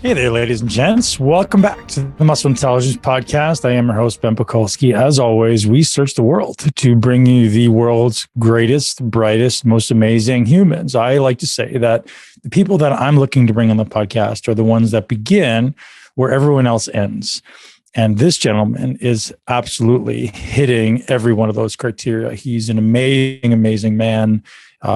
Hey there, ladies and gents. Welcome back to the Muscle Intelligence Podcast. I am your host, Ben Pakulski. As always, we search the world to bring you the world's greatest, brightest, most amazing humans. I like to say that the people that I'm looking to bring on the podcast are the ones that begin where everyone else ends. And this gentleman is absolutely hitting every one of those criteria. He's an amazing, amazing man.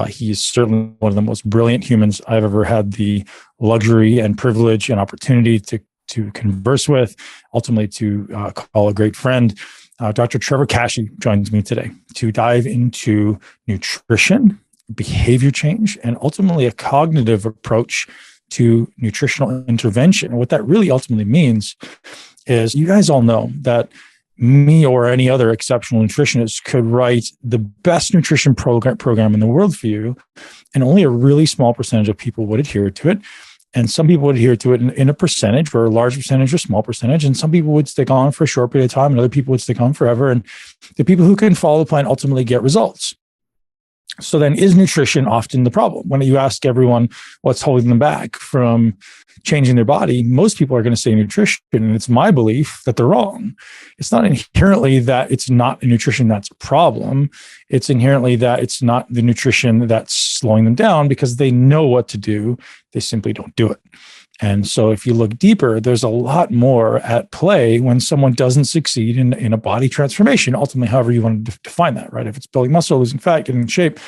He's certainly one of the most brilliant humans I've ever had the luxury and privilege and opportunity to converse with, ultimately to call a great friend. Dr. Trevor Kashey joins me today to dive into nutrition, behavior change, and ultimately a cognitive approach to nutritional intervention. And what that really ultimately means is you guys all know that me or any other exceptional nutritionist could write the best nutrition program in the world for you, and only a really small percentage of people would adhere to it. And some people would adhere to it in a percentage, or a large percentage or small percentage. And some people would stick on for a short period of time, and other people would stick on forever. And the people who can follow the plan ultimately get results. So then, is nutrition often the problem? When you ask everyone what's holding them back from changing their body, most people are going to say nutrition. And it's my belief that they're wrong. It's not inherently that it's not a nutrition that's a problem. It's inherently that it's not the nutrition that's slowing them down, because they know what to do. They simply don't do it. And so if you look deeper, there's a lot more at play when someone doesn't succeed in a body transformation. Ultimately, however you want to define that, right? If it's building muscle, losing fat, getting in shape,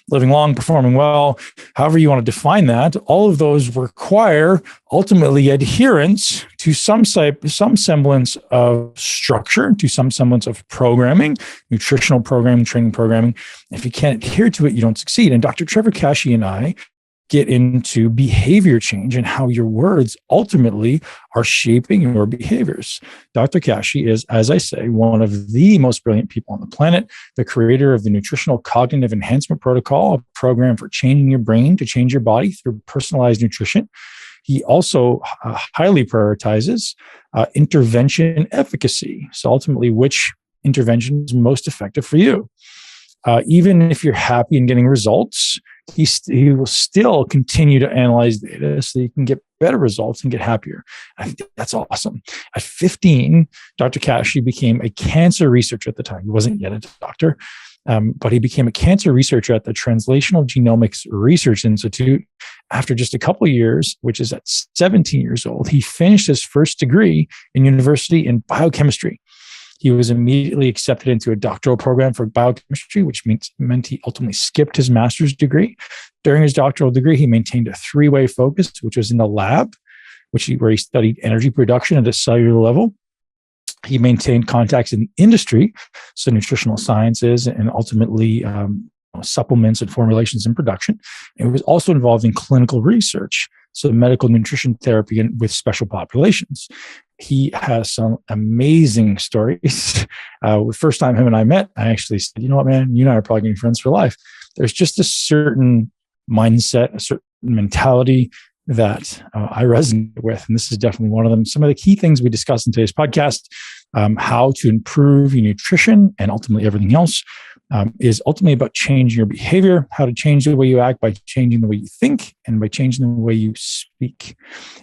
living long, performing well, however you want to define that, all of those require ultimately adherence to some semblance of structure, to some semblance of programming, nutritional programming, training programming. If you can't adhere to it, you don't succeed. And Dr. Trevor Kashey and I get into behavior change and how your words ultimately are shaping your behaviors. Dr. Kashey is, as I say, one of the most brilliant people on the planet, the creator of the Nutritional Cognitive Enhancement Protocol, a program for changing your brain to change your body through personalized nutrition. He also highly prioritizes intervention efficacy. So ultimately, which intervention is most effective for you? Even if you're happy and getting results, he will still continue to analyze data so you can get better results and get happier. I think that's awesome. At 15, Dr. Kashey became a cancer researcher at the time. He wasn't yet a doctor, but he became a cancer researcher at the Translational Genomics Research Institute. After just a couple of years, which is at 17 years old, he finished his first degree in university in biochemistry. He was immediately accepted into a doctoral program for biochemistry, which meant he ultimately skipped his master's degree. During his doctoral degree, he maintained a three-way focus, which was in the lab, where he studied energy production at a cellular level. He maintained contacts in the industry, so nutritional sciences and ultimately supplements and formulations and production. And he was also involved in clinical research, so medical nutrition therapy with special populations. He has some amazing stories. The first time him and I met, I actually said, you know what, man, you and I are probably going to be friends for life. There's just a certain mindset, a certain mentality that I resonate with. And this is definitely one of them. Some of the key things we discussed in today's podcast, how to improve your nutrition and ultimately everything else, is ultimately about changing your behavior, how to change the way you act by changing the way you think and by changing the way you speak.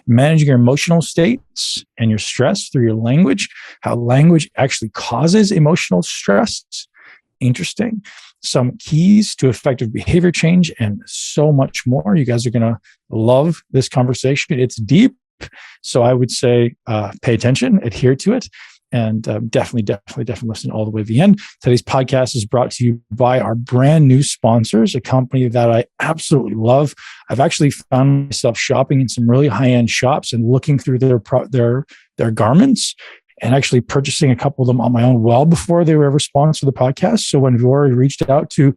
Managing your emotional states and your stress through your language, how language actually causes emotional stress. Interesting. Some keys to effective behavior change and so much more. You guys are going to love this conversation. It's deep. So I would say pay attention, adhere to it. And definitely listen all the way to the end. Today's podcast is brought to you by our brand new sponsors, a company that I absolutely love. I've actually found myself shopping in some really high-end shops and looking through their garments and actually purchasing a couple of them on my own well before they were ever sponsored the podcast. So when Vuori reached out to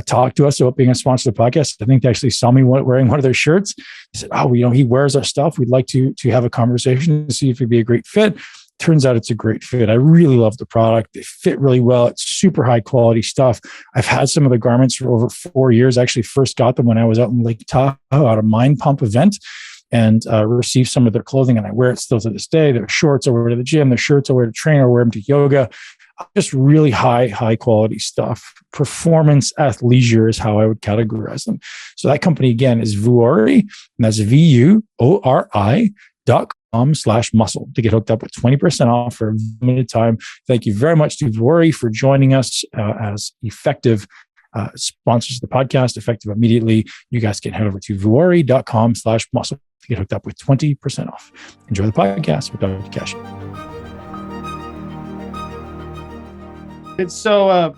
talk to us about being a sponsor of the podcast, I think they actually saw me wearing one of their shirts. They said, oh, he wears our stuff. We'd like to have a conversation to see if it'd be a great fit. Turns out it's a great fit. I really love the product. They fit really well. It's super high quality stuff. I've had some of the garments for over 4 years. I actually first got them when I was out in Lake Tahoe at a Mind Pump event and received some of their clothing, and I wear it still to this day. Their shorts I wear to the gym. Their shirts I wear to train. I wear them to yoga. Just really high quality stuff. Performance athleisure is how I would categorize them. So that company again is Vuori, and that's Vuori. vuori.com/muscle to get hooked up with 20% off for a limited time. Thank you very much to Vuori for joining us as effective sponsors of the podcast, effective immediately. You guys can head over to vuori.com/muscle to get hooked up with 20% off. Enjoy the podcast with Dr. Kashey. And so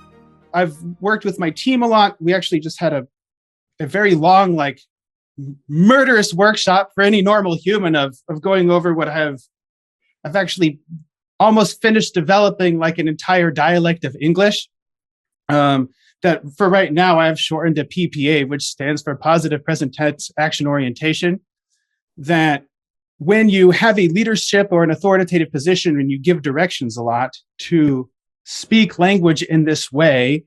I've worked with my team a lot. We actually just had a very long, like, murderous workshop for any normal human of going over what I've actually almost finished developing, like, an entire dialect of English that for right now I have shortened to PPA, which stands for positive present tense action orientation. That when you have a leadership or an authoritative position and you give directions a lot, to speak language in this way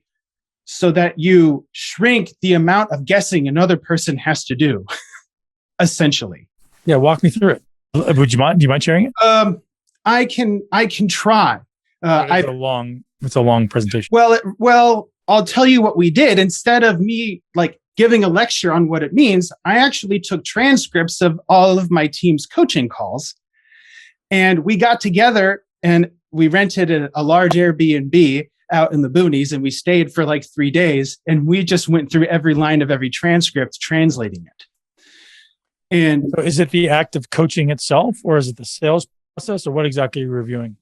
so that you shrink the amount of guessing another person has to do, essentially. Yeah, walk me through it. Would you mind? Do you mind sharing it? I can try. It's a long presentation. Well, I'll tell you what we did. Instead of me, like, giving a lecture on what it means, I actually took transcripts of all of my team's coaching calls, and we got together and we rented a large Airbnb out in the boonies, and we stayed for like 3 days, and we just went through every line of every transcript, translating it. And so is it the act of coaching itself, or is it the sales process, or what exactly are you reviewing?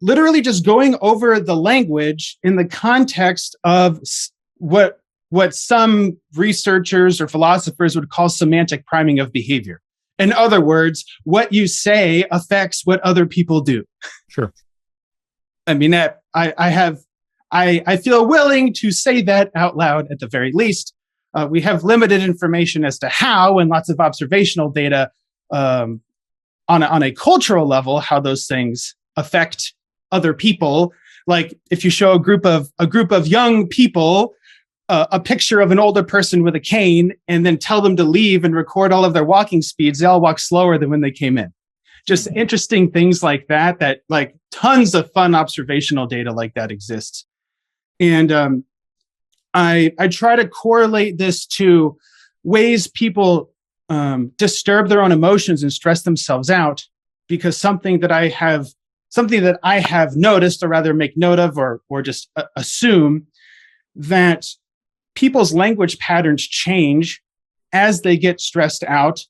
Literally just going over the language in the context of what some researchers or philosophers would call semantic priming of behavior. In other words, what you say affects what other people do. Sure. I mean, I feel willing to say that out loud at the very least. We have limited information as to how, and lots of observational data on a cultural level, how those things affect other people. Like, if you show a group of young people a picture of an older person with a cane and then tell them to leave and record all of their walking speeds, they all walk slower than when they came in. Just interesting things like that, like, tons of fun observational data like that exists. And I try to correlate this to ways people disturb their own emotions and stress themselves out, because something that I have noticed, or rather make note of, or just assume, that people's language patterns change as they get stressed out,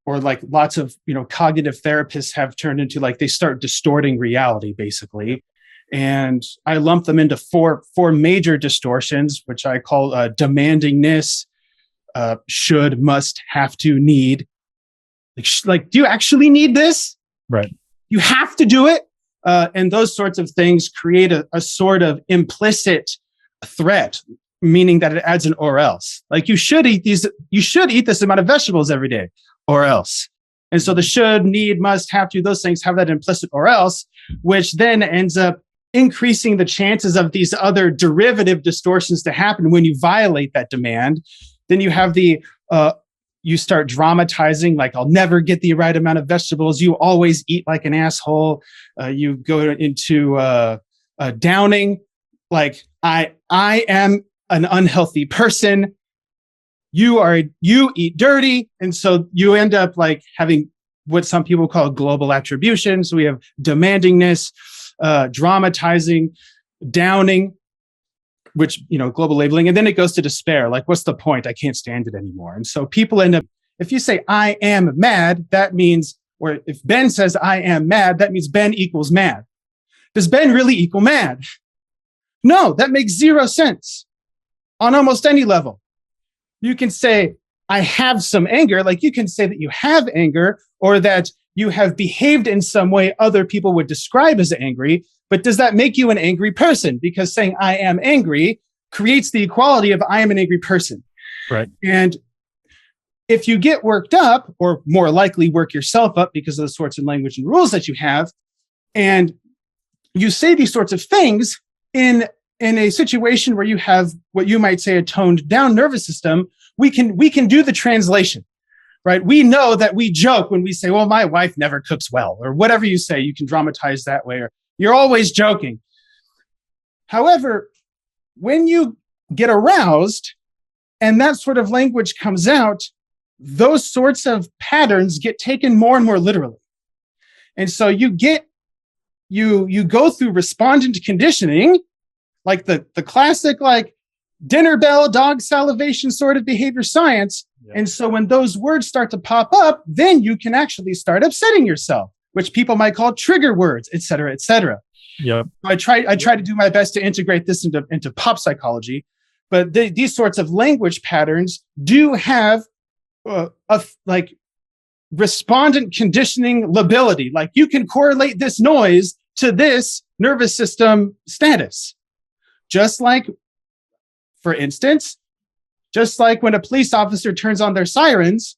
or like lots of, cognitive therapists have turned into, like, they start distorting reality, basically. And I lump them into four major distortions, which I call demandingness, should, must, have to, need. Like, do you actually need this? Right. You have to do it. And those sorts of things create a sort of implicit threat, meaning that it adds an or else. Like, you should eat this amount of vegetables every day, or else. And so the should, need, must, have to, those things have that implicit or else, which then ends up increasing the chances of these other derivative distortions to happen when you violate that demand. Then you have you start dramatizing, like, I'll never get the right amount of vegetables. You always eat like an asshole. You go into downing, like, I am an unhealthy person. You eat dirty. And so you end up, like, having what some people call global attribution. So we have demandingness, dramatizing, downing, which, global labeling. And then it goes to despair. Like, what's the point? I can't stand it anymore. And so people end up, if you say, I am mad, that means, or if Ben says, I am mad, that means Ben equals mad. Does Ben really equal mad? No, that makes zero sense on almost any level. You can say, I have some anger. Like, you can say that you have anger, or that you have behaved in some way other people would describe as angry. But does that make you an angry person? Because saying I am angry creates the equality of I am an angry person. Right. And if you get worked up, or more likely work yourself up because of the sorts of language and rules that you have, and you say these sorts of things in a situation where you have what you might say a toned down nervous system, we can do the translation, right? We know that we joke when we say, well, my wife never cooks well, or whatever you say, you can dramatize that way, or you're always joking. However, when you get aroused and that sort of language comes out, those sorts of patterns get taken more and more literally. And so you go through respondent conditioning, like the classic, like dinner bell, dog salivation sort of behavior science. Yeah. And so when those words start to pop up, then you can actually start upsetting yourself, which people might call trigger words, et cetera, et cetera. Yeah. I try to do my best to integrate this into pop psychology, but these sorts of language patterns do have like respondent conditioning lability. Like you can correlate this noise to this nervous system status. Just like, for instance, just like when a police officer turns on their sirens,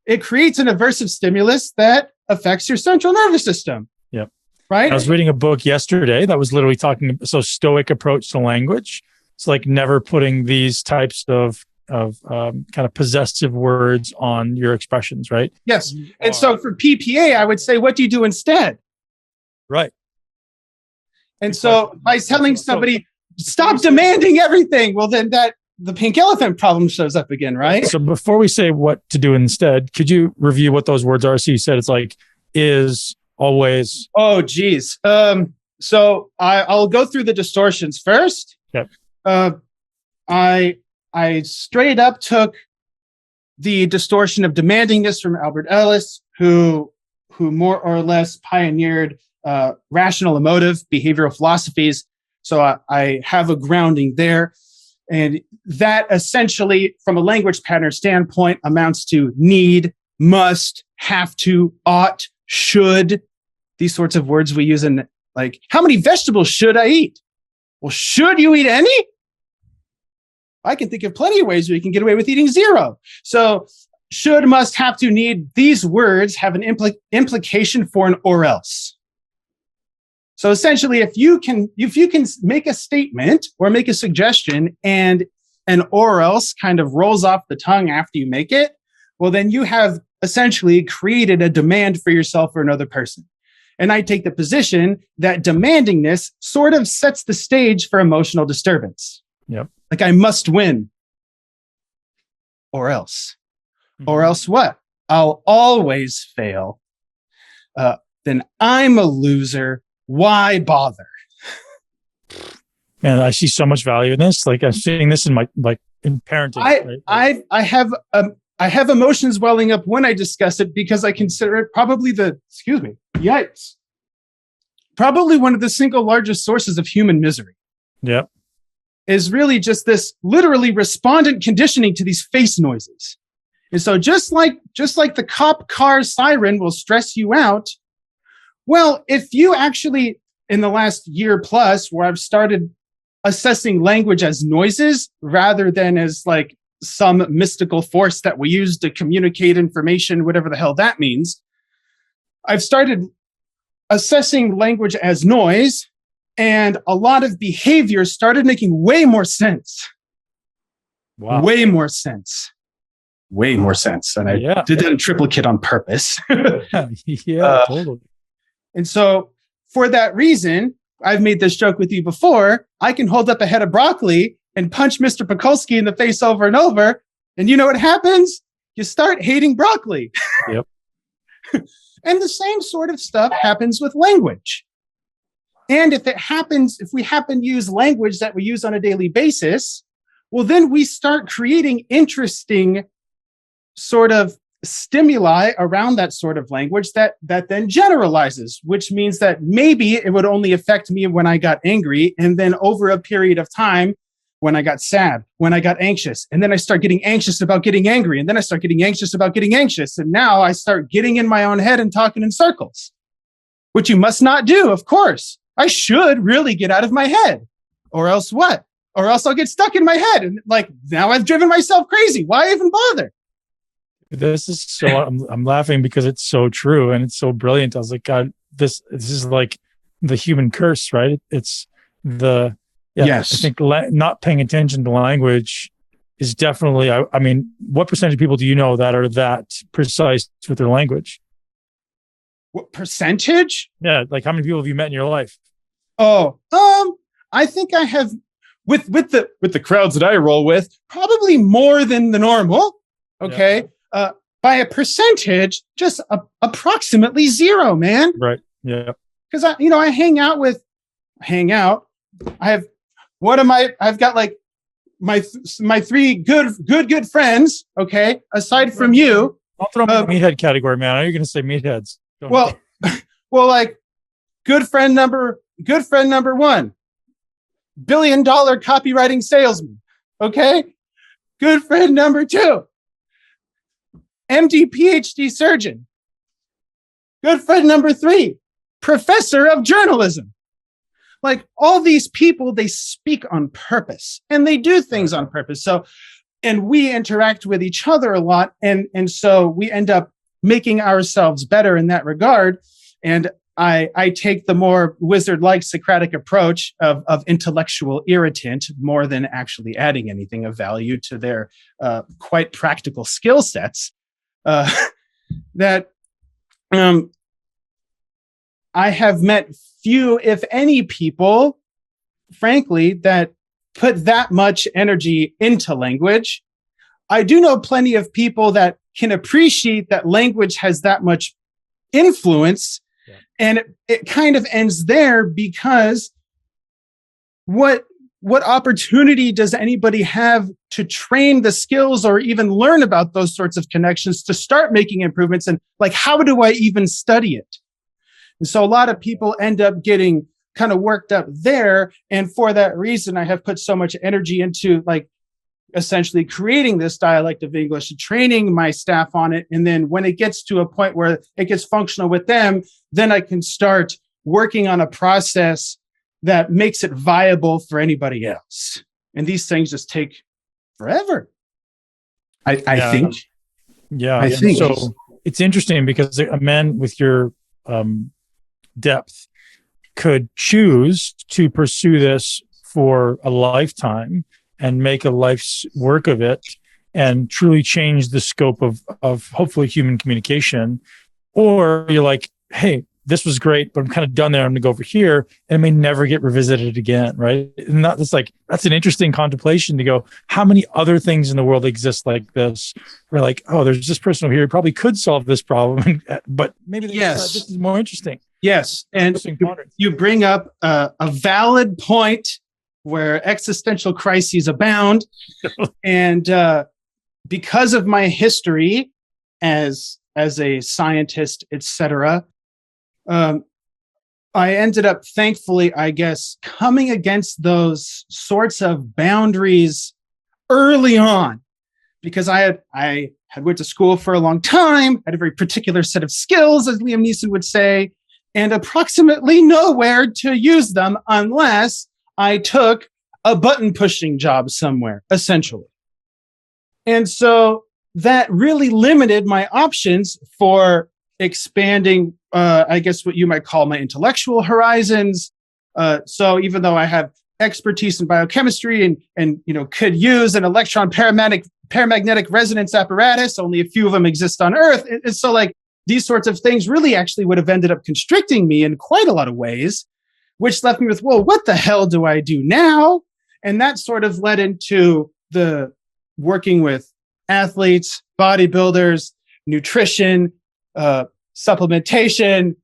it creates an aversive stimulus that affects your central nervous system. Yep. Right? I was reading a book yesterday that was literally talking, stoic approach to language. It's like never putting these types of kind of possessive words on your expressions, right? Yes. And so for PPA, I would say, what do you do instead? Right. And so by telling somebody, stop demanding everything, well, then the pink elephant problem shows up again, right? So before we say what to do instead, could you review what those words are? So you said it's like is, always. Oh, geez. So I'll go through the distortions first. Yep. I straight up took the distortion of demandingness from Albert Ellis, who more or less pioneered rational emotive behavioral philosophies. So I have a grounding there. And that essentially, from a language pattern standpoint, amounts to need, must, have to, ought, should. These sorts of words we use in, like, how many vegetables should I eat? Well, should you eat any? I can think of plenty of ways where you can get away with eating zero. So should, must, have to, need, these words have an implication for an or else. So essentially, if you can make a statement or make a suggestion and an or else kind of rolls off the tongue after you make it, well, then you have essentially created a demand for yourself or another person. And I take the position that demandingness sort of sets the stage for emotional disturbance. Yep. Like I must win. Or else. Mm-hmm. Or else what? I'll always fail. Then I'm a loser. Why bother? Man, I see so much value in this. Like I'm seeing this in my in parenting. I have emotions welling up when I discuss it because I consider it probably probably one of the single largest sources of human misery. Yep. Is really just this literally respondent conditioning to these face noises. And so just like the cop car siren will stress you out, well, if you actually, in the last year plus, where I've started assessing language as noises rather than as like some mystical force that we use to communicate information, whatever the hell that means, I've started assessing language as noise, and a lot of behavior started making way more sense. Wow. Way more sense. And I did that in triplicate on purpose. Totally. And so for that reason, I've made this joke with you before. I can hold up a head of broccoli and punch Mr. Pakulski in the face over and over. And you know what happens? You start hating broccoli. Yep. And the same sort of stuff happens with language. And if we happen to use language that we use on a daily basis, well, then we start creating interesting sort of stimuli around that sort of language that then generalizes, which means that maybe it would only affect me when I got angry. And then over a period of time, when I got sad, when I got anxious, and then I start getting anxious about getting angry, and then I start getting anxious about getting anxious. And now I start getting in my own head and talking in circles, which you must not do, of course. I should really get out of my head, or else what? Or else I'll get stuck in my head. And like, now I've driven myself crazy. Why even bother? This is so, I'm laughing because it's so true and it's so brilliant. I was like, God, this is like the human curse, right? It's yes. I think not paying attention to language is definitely, I mean, what percentage of people do you know that are that precise with their language? What percentage? Yeah. Like how many people have you met in your life? Oh, I think I have with the crowds that I roll with, probably more than the normal. Okay. Yeah. by a percentage, just approximately zero, man. Right. Yeah. Because I hang out. I've got like my three good friends. Okay, aside from you, I'll throw them in the meathead category, man. I know you're going to say meatheads. Well, like good friend number one, $1 billion copywriting salesman. Okay, good friend number two, MD PhD surgeon. Good friend number three, professor of journalism. Like all these people, they speak on purpose and they do things on purpose. So, and we interact with each other a lot. And so we end up making ourselves better in that regard. And I take the more wizard-like Socratic approach of intellectual irritant more than actually adding anything of value to their quite practical skill sets. That I have met few, if any, people, frankly, that put that much energy into language. I do know plenty of people that can appreciate that language has that much influence. Yeah. And it kind of ends there, because what opportunity does anybody have to train the skills or even learn about those sorts of connections to start making improvements? And like, how do I even study it? And so a lot of people end up getting kind of worked up there. And for that reason, I have put so much energy into like essentially creating this dialect of English and training my staff on it. And then when it gets to a point where it gets functional with them, then I can start working on a process that makes it viable for anybody else. And these things just take forever. I think. Yeah. I think. So it's interesting because a man with your depth could choose to pursue this for a lifetime and make a life's work of it and truly change the scope of hopefully human communication. Or you're like, hey, this was great, but I'm kind of done there. I'm going to go over here, and it may never get revisited again, right? And that's an interesting contemplation to go, how many other things in the world exist like this? We're like, oh, there's this person over here who probably could solve this problem, but maybe this is more interesting. Yes, and you bring up a valid point where existential crises abound. And because of my history as a scientist, etc., I ended up, thankfully, I guess, coming against those sorts of boundaries early on, because I had went to school for a long time, had a very particular set of skills, as Liam Neeson would say, and approximately nowhere to use them unless I took a button pushing job somewhere, essentially. And so that really limited my options for expanding, I guess what you might call my intellectual horizons. So even though I have expertise in biochemistry and could use an electron paramagnetic resonance apparatus, only a few of them exist on Earth. And so like these sorts of things really actually would have ended up constricting me in quite a lot of ways, which left me with, well, what the hell do I do now? And that sort of led into the working with athletes, bodybuilders, nutrition, supplementation,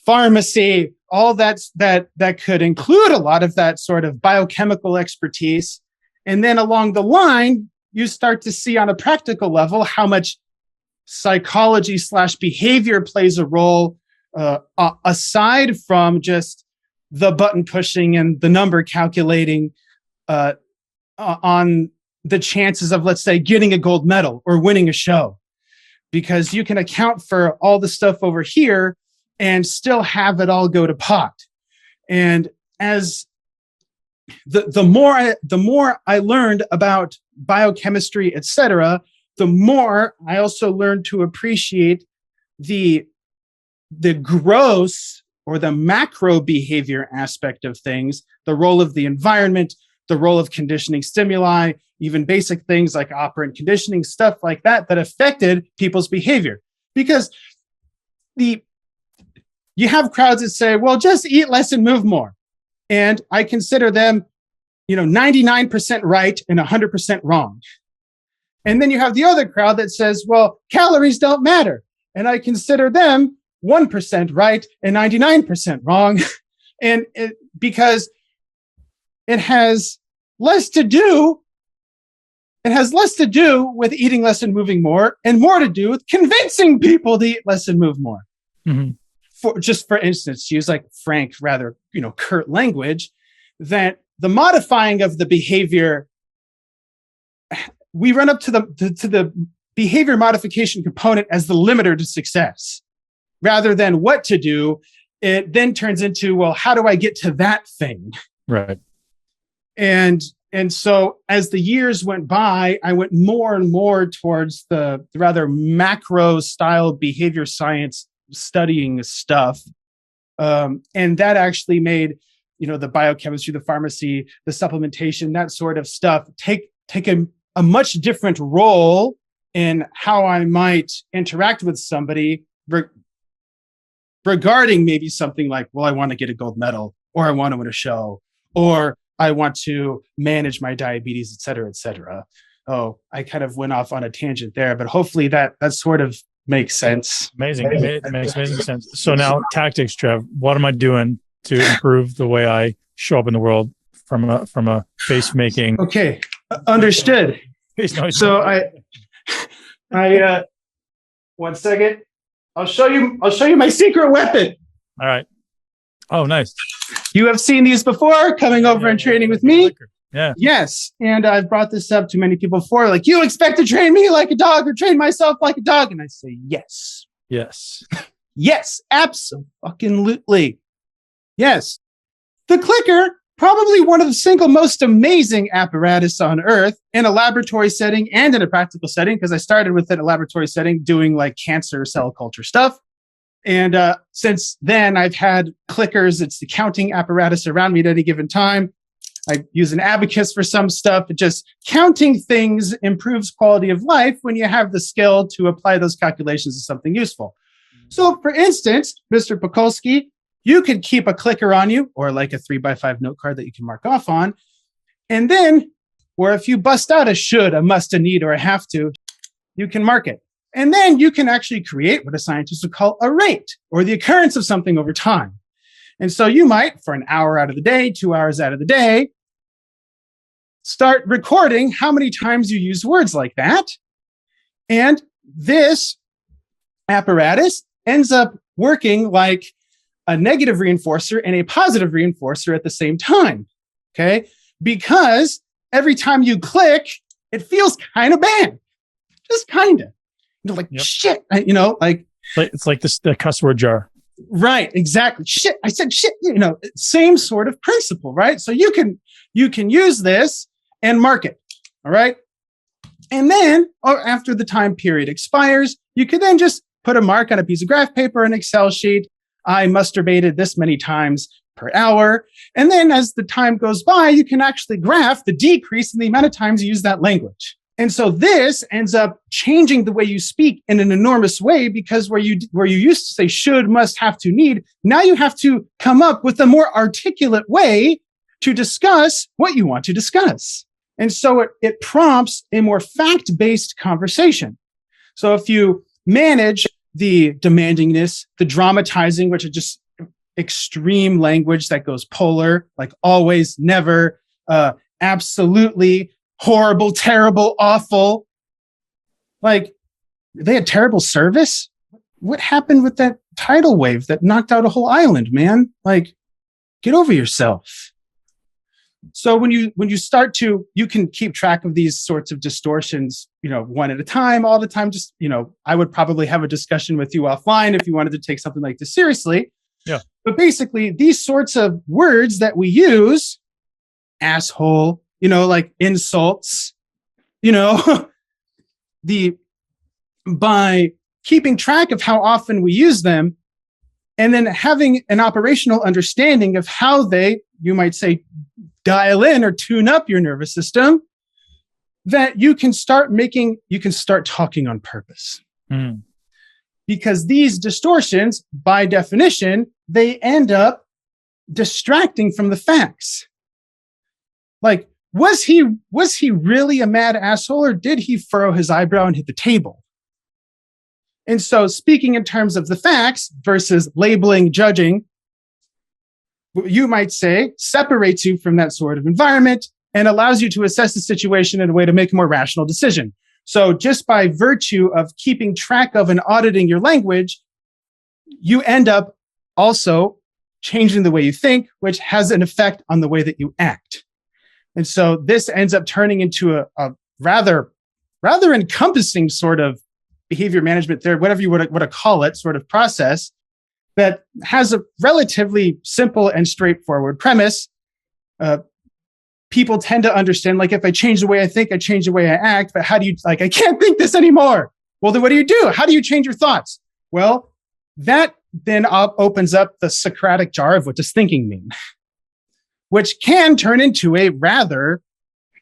pharmacy, all that could include a lot of that sort of biochemical expertise. And then along the line, you start to see on a practical level how much psychology / behavior plays a role aside from just the button pushing and the number calculating on the chances of, let's say, getting a gold medal or winning a show, because you can account for all the stuff over here and still have it all go to pot. And as the more I learned about biochemistry, etc., the more I also learned to appreciate the gross or the macro behavior aspect of things, the role of the environment, the role of conditioning stimuli, even basic things like operant conditioning, stuff like that affected people's behavior. Because you have crowds that say, well, just eat less and move more. And I consider them, 99% right and 100% wrong. And then you have the other crowd that says, well, calories don't matter. And I consider them 1% right and 99% wrong. Because it has less to do with eating less and moving more, and more to do with convincing people to eat less and move more. Mm-hmm. For instance, to use like frank, rather, curt language, that the modifying of the behavior, we run up to the behavior modification component as the limiter to success, rather than what to do. It then turns into, well, how do I get to that thing? Right. And so as the years went by, I went more and more towards the rather macro style behavior science studying stuff. And that actually made, the biochemistry, the pharmacy, the supplementation, that sort of stuff take a much different role in how I might interact with somebody regarding maybe something like, well, I want to get a gold medal, or I want to win a show, or I want to manage my diabetes, et cetera, et cetera. Oh, I kind of went off on a tangent there, but hopefully that sort of makes sense. Amazing. It makes amazing sense. So now tactics, Trev, what am I doing to improve the way I show up in the world from a face making? Okay. Understood. So I 1 second. I'll show you my secret weapon. All right. Oh, nice. You have seen these before, coming over and training with me. Yeah. Yes. And I've brought this up to many people before. Like, you expect to train me like a dog or train myself like a dog? And I say, yes. Yes. Yes. Absolutely. Yes. The clicker, probably one of the single most amazing apparatus on earth, in a laboratory setting and in a practical setting, because I started with it in a laboratory setting doing like cancer cell culture stuff. And since then, I've had clickers. It's the counting apparatus around me at any given time. I use an abacus for some stuff. Just counting things improves quality of life when you have the skill to apply those calculations to something useful. So for instance, Mr. Pakulski, you could keep a clicker on you, or like a 3x5 note card that you can mark off on. And then, or if you bust out a should, a must, a need, or a have to, you can mark it. And then you can actually create what a scientist would call a rate, or the occurrence of something over time. And so you might, for an hour out of the day, 2 hours out of the day, start recording how many times you use words like that. And this apparatus ends up working like a negative reinforcer and a positive reinforcer at the same time. Okay? Because every time you click, it feels kind of bad. Just kind of. Like, yep. Shit, like it's like the cuss word jar. Right, exactly. Shit, I said shit, same sort of principle, right? So you can use this and mark it, all right? And then, after the time period expires, you can then just put a mark on a piece of graph paper, an Excel sheet. I masturbated this many times per hour. And then as the time goes by, you can actually graph the decrease in the amount of times you use that language. And so this ends up changing the way you speak in an enormous way, because where you used to say should, must, have to, need, now you have to come up with a more articulate way to discuss what you want to discuss. And so it prompts a more fact-based conversation. So if you manage the demandingness, the dramatizing, which are just extreme language that goes polar, like always, never, absolutely, horrible, terrible, awful. Like, they had terrible service. What happened with that tidal wave that knocked out a whole island, man? Like, get over yourself. So when you start to, you can keep track of these sorts of distortions, one at a time, all the time. Just, I would probably have a discussion with you offline if you wanted to take something like this seriously. Yeah. But basically, these sorts of words that we use, asshole, like insults, by keeping track of how often we use them, and then having an operational understanding of how they, you might say, dial in or tune up your nervous system, that you can start talking on purpose. Mm. Because these distortions, by definition, they end up distracting from the facts. Like, was he really a mad asshole, or did he furrow his eyebrow and hit the table? And so speaking in terms of the facts versus labeling, judging, you might say separates you from that sort of environment and allows you to assess the situation in a way to make a more rational decision. So just by virtue of keeping track of and auditing your language, you end up also changing the way you think, which has an effect on the way that you act. And so this ends up turning into a rather encompassing sort of behavior management there, whatever you want to call it, sort of process that has a relatively simple and straightforward premise. People tend to understand, like, if I change the way I think, I change the way I act. But how do you, like, I can't think this anymore. Well, then what do? How do you change your thoughts? Well, that then opens up the Socratic jar of what does thinking mean, which can turn into a rather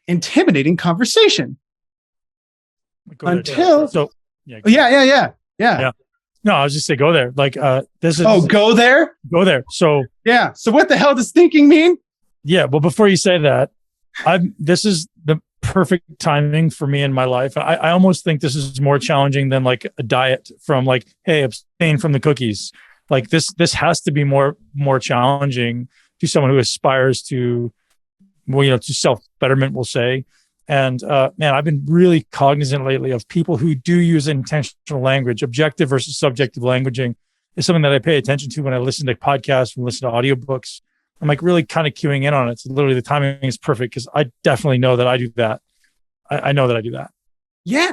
intimidating conversation. Until, yeah. No, I was just saying, go there. Like, this is. Oh, go there? Go there. So. Yeah. So what the hell does thinking mean? Yeah. Well, before you say that, this is the perfect timing for me in my life. I almost think this is more challenging than like a diet from like, hey, abstain from the cookies. Like this has to be more challenging to someone who aspires to, well, to self-betterment, we'll say. And man, I've been really cognizant lately of people who do use intentional language. Objective versus subjective languaging is something that I pay attention to when I listen to podcasts and listen to audiobooks. I'm like really kind of queuing in on it. So literally the timing is perfect because I definitely know that I do that. I know that I do that. Yeah.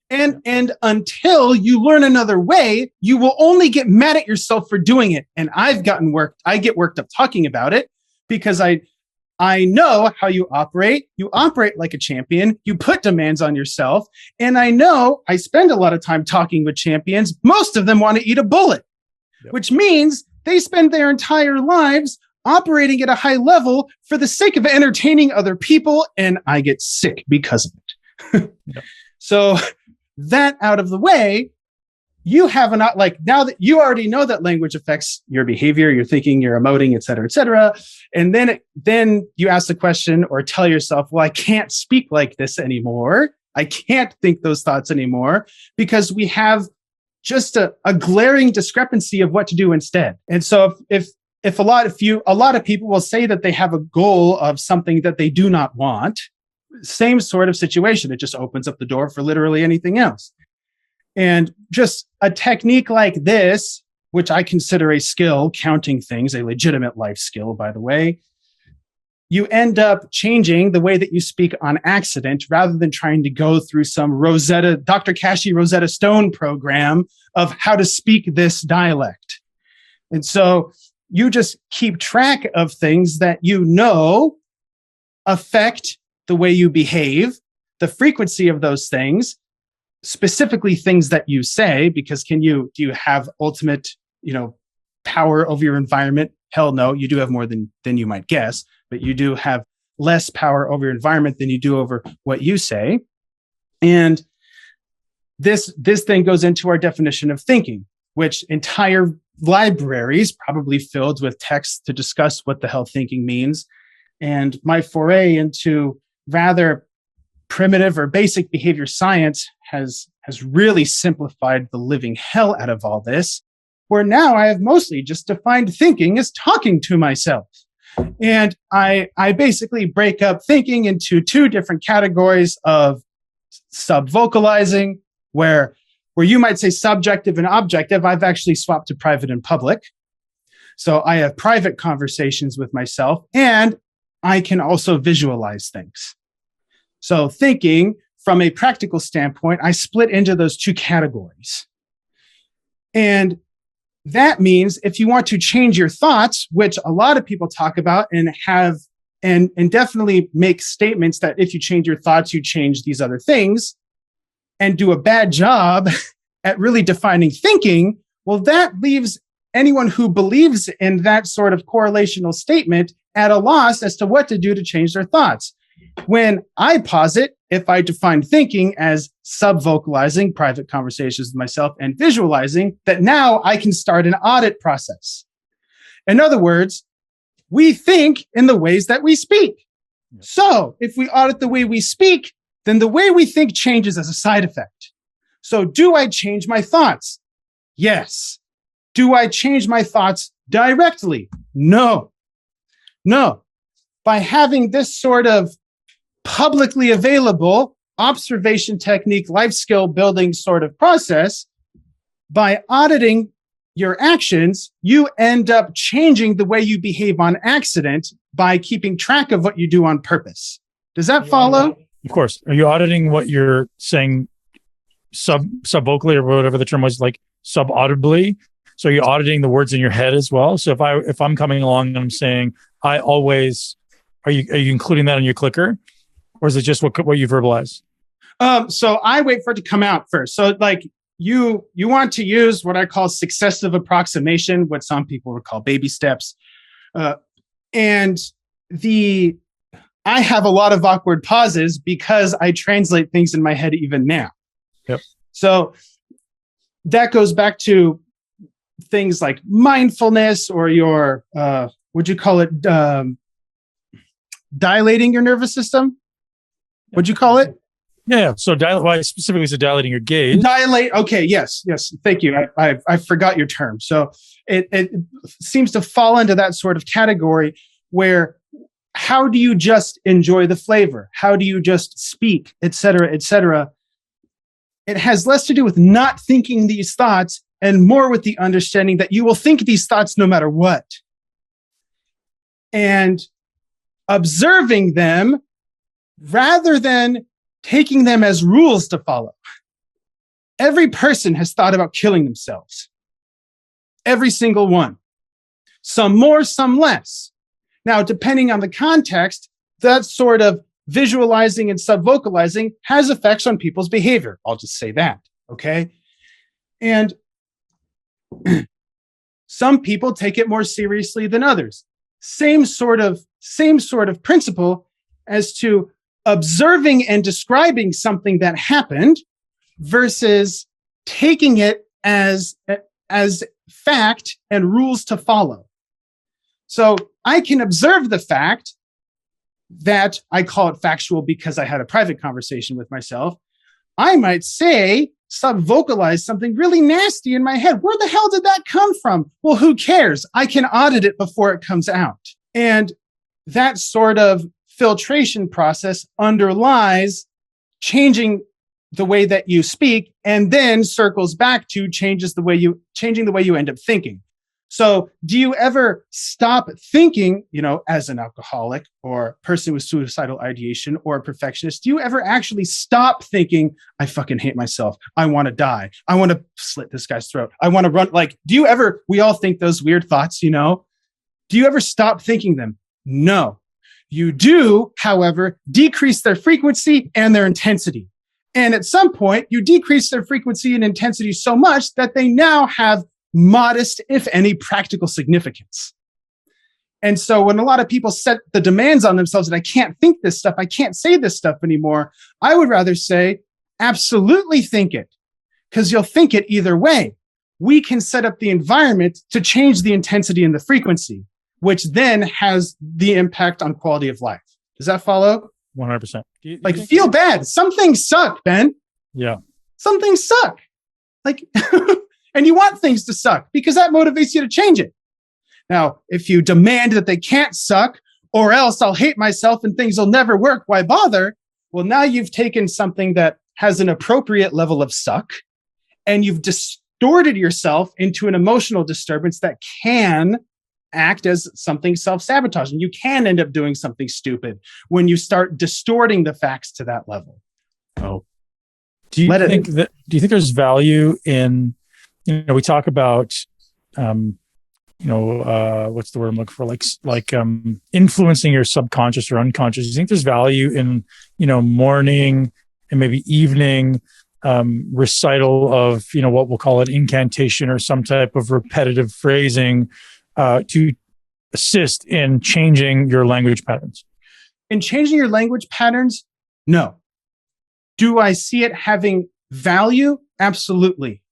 And until you learn another way, you will only get mad at yourself for doing it. And I get worked up talking about it because I know how you operate. You operate like a champion. You put demands on yourself. And I know I spend a lot of time talking with champions. Most of them want to eat a bullet, which means they spend their entire lives operating at a high level for the sake of entertaining other people. And I get sick because of it. So that out of the way, you have now that you already know that language affects your behavior, your thinking, your emoting, et cetera. And then you ask the question or tell yourself, well, I can't speak like this anymore. I can't think those thoughts anymore because we have just a glaring discrepancy of what to do instead. And so if a lot of people will say that they have a goal of something that they do not want, same sort of situation. It just opens up the door for literally anything else. And just a technique like this, which I consider a skill, counting things, a legitimate life skill, by the way, you end up changing the way that you speak on accident rather than trying to go through some Dr. Kashey Rosetta Stone program of how to speak this dialect. And so you just keep track of things that you know affect the way you behave, the frequency of those things, specifically things that you say, because do you have ultimate, power over your environment? Hell no, you do have more than you might guess, but you do have less power over your environment than you do over what you say. And this thing goes into our definition of thinking, which entire libraries probably filled with texts to discuss what the hell thinking means. And my foray into rather primitive or basic behavior science has really simplified the living hell out of all this, where now I have mostly just defined thinking as talking to myself. And I basically break up thinking into two different categories of sub-vocalizing, where you might say subjective and objective. I've actually swapped to private and public. So I have private conversations with myself, and I can also visualize things. So thinking from a practical standpoint, I split into those two categories. And that means if you want to change your thoughts, which a lot of people talk about and have, and definitely make statements that if you change your thoughts, you change these other things, and do a bad job at really defining thinking, well, that leaves anyone who believes in that sort of correlational statement at a loss as to what to do to change their thoughts. When I posit, if I define thinking as sub-vocalizing, private conversations with myself, and visualizing, that now I can start an audit process. In other words, we think in the ways that we speak. Yep. So if we audit the way we speak, then the way we think changes as a side effect. So do I change my thoughts? Yes. Do I change my thoughts directly? No. No. By having this sort of publicly available observation technique, life skill building sort of process, by auditing your actions, you end up changing the way you behave on accident by keeping track of what you do on purpose. Does that follow? Of course. Are you auditing what you're saying subvocally or whatever the term was, like subaudibly? So you're auditing the words in your head as well. So if I'm coming along and I'm saying, I always, are you including that on your clicker? Or is it just what you verbalize? So I wait for it to come out first. So like you want to use what I call successive approximation, what some people would call baby steps. And I have a lot of awkward pauses because I translate things in my head even now. Yep. So that goes back to things like mindfulness or your, would you call it dilating your nervous system? Would you call it? Yeah. So why specifically is it dilating your gaze? Dilate. Okay. Yes. Thank you. I forgot your term. So it seems to fall into that sort of category where how do you just enjoy the flavor? How do you just speak, et cetera, et cetera? It has less to do with not thinking these thoughts and more with the understanding that you will think these thoughts no matter what. And observing them rather than taking them as rules to follow. Every person has thought about killing themselves. Every single one. Some more, some less. Now, depending on the context, that sort of visualizing and subvocalizing has effects on people's behavior. I'll just say that, okay? And some people take it more seriously than others. Same sort of principle as to observing and describing something that happened versus taking it as fact and rules to follow. So I can observe the fact that I call it factual because I had a private conversation with myself. I might say, subvocalize something really nasty in my head. Where the hell did that come from? Well, who cares? I can audit it before it comes out. And that sort of filtration process underlies changing the way that you speak and then circles back to changing the way you end up thinking. So do you ever stop thinking, as an alcoholic or a person with suicidal ideation or a perfectionist, do you ever actually stop thinking, I fucking hate myself. I want to die. I want to slit this guy's throat. I want to run. We all think those weird thoughts, Do you ever stop thinking them? No. You do, however, decrease their frequency and their intensity. And at some point, you decrease their frequency and intensity so much that they now have modest, if any, practical significance. And so when a lot of people set the demands on themselves that I can't think this stuff, I can't say this stuff anymore, I would rather say, absolutely think it, because you'll think it either way. We can set up the environment to change the intensity and the frequency, which then has the impact on quality of life. Does that follow? 100%. Feel bad. Some things suck, Ben. Yeah. Some things suck. And you want things to suck because that motivates you to change it. Now, if you demand that they can't suck or else I'll hate myself and things will never work, why bother? Well, now you've taken something that has an appropriate level of suck and you've distorted yourself into an emotional disturbance that can act as something self-sabotaging. You can end up doing something stupid when you start distorting the facts to that level. Oh, do you think there's value in, we talk about, what's the word I'm looking for? Like influencing your subconscious or unconscious. Do you think there's value in, morning and maybe evening recital of, what we'll call an incantation or some type of repetitive phrasing to assist in changing your language patterns? In changing your language patterns? No. Do I see it having value? Absolutely.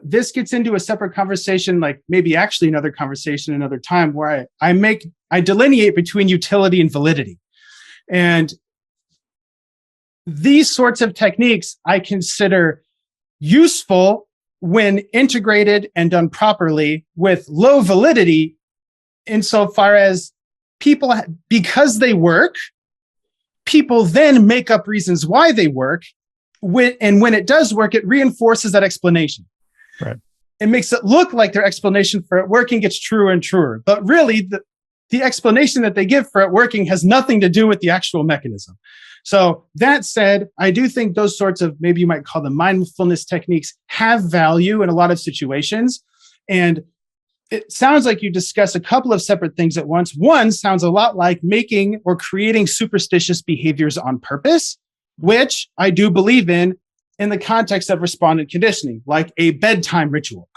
This gets into a separate conversation, like maybe actually another conversation another time, where I delineate between utility and validity. And these sorts of techniques I consider useful when integrated and done properly, with low validity insofar as people, because they work, people then make up reasons why they work. And when it does work, it reinforces that explanation. Right. It makes it look like their explanation for it working gets truer and truer. But really, the explanation that they give for it working has nothing to do with the actual mechanism. So that said, I do think those sorts of, maybe you might call them mindfulness techniques, have value in a lot of situations. And it sounds like you discuss a couple of separate things at once. One sounds a lot like making or creating superstitious behaviors on purpose, which I do believe in the context of respondent conditioning, like a bedtime ritual,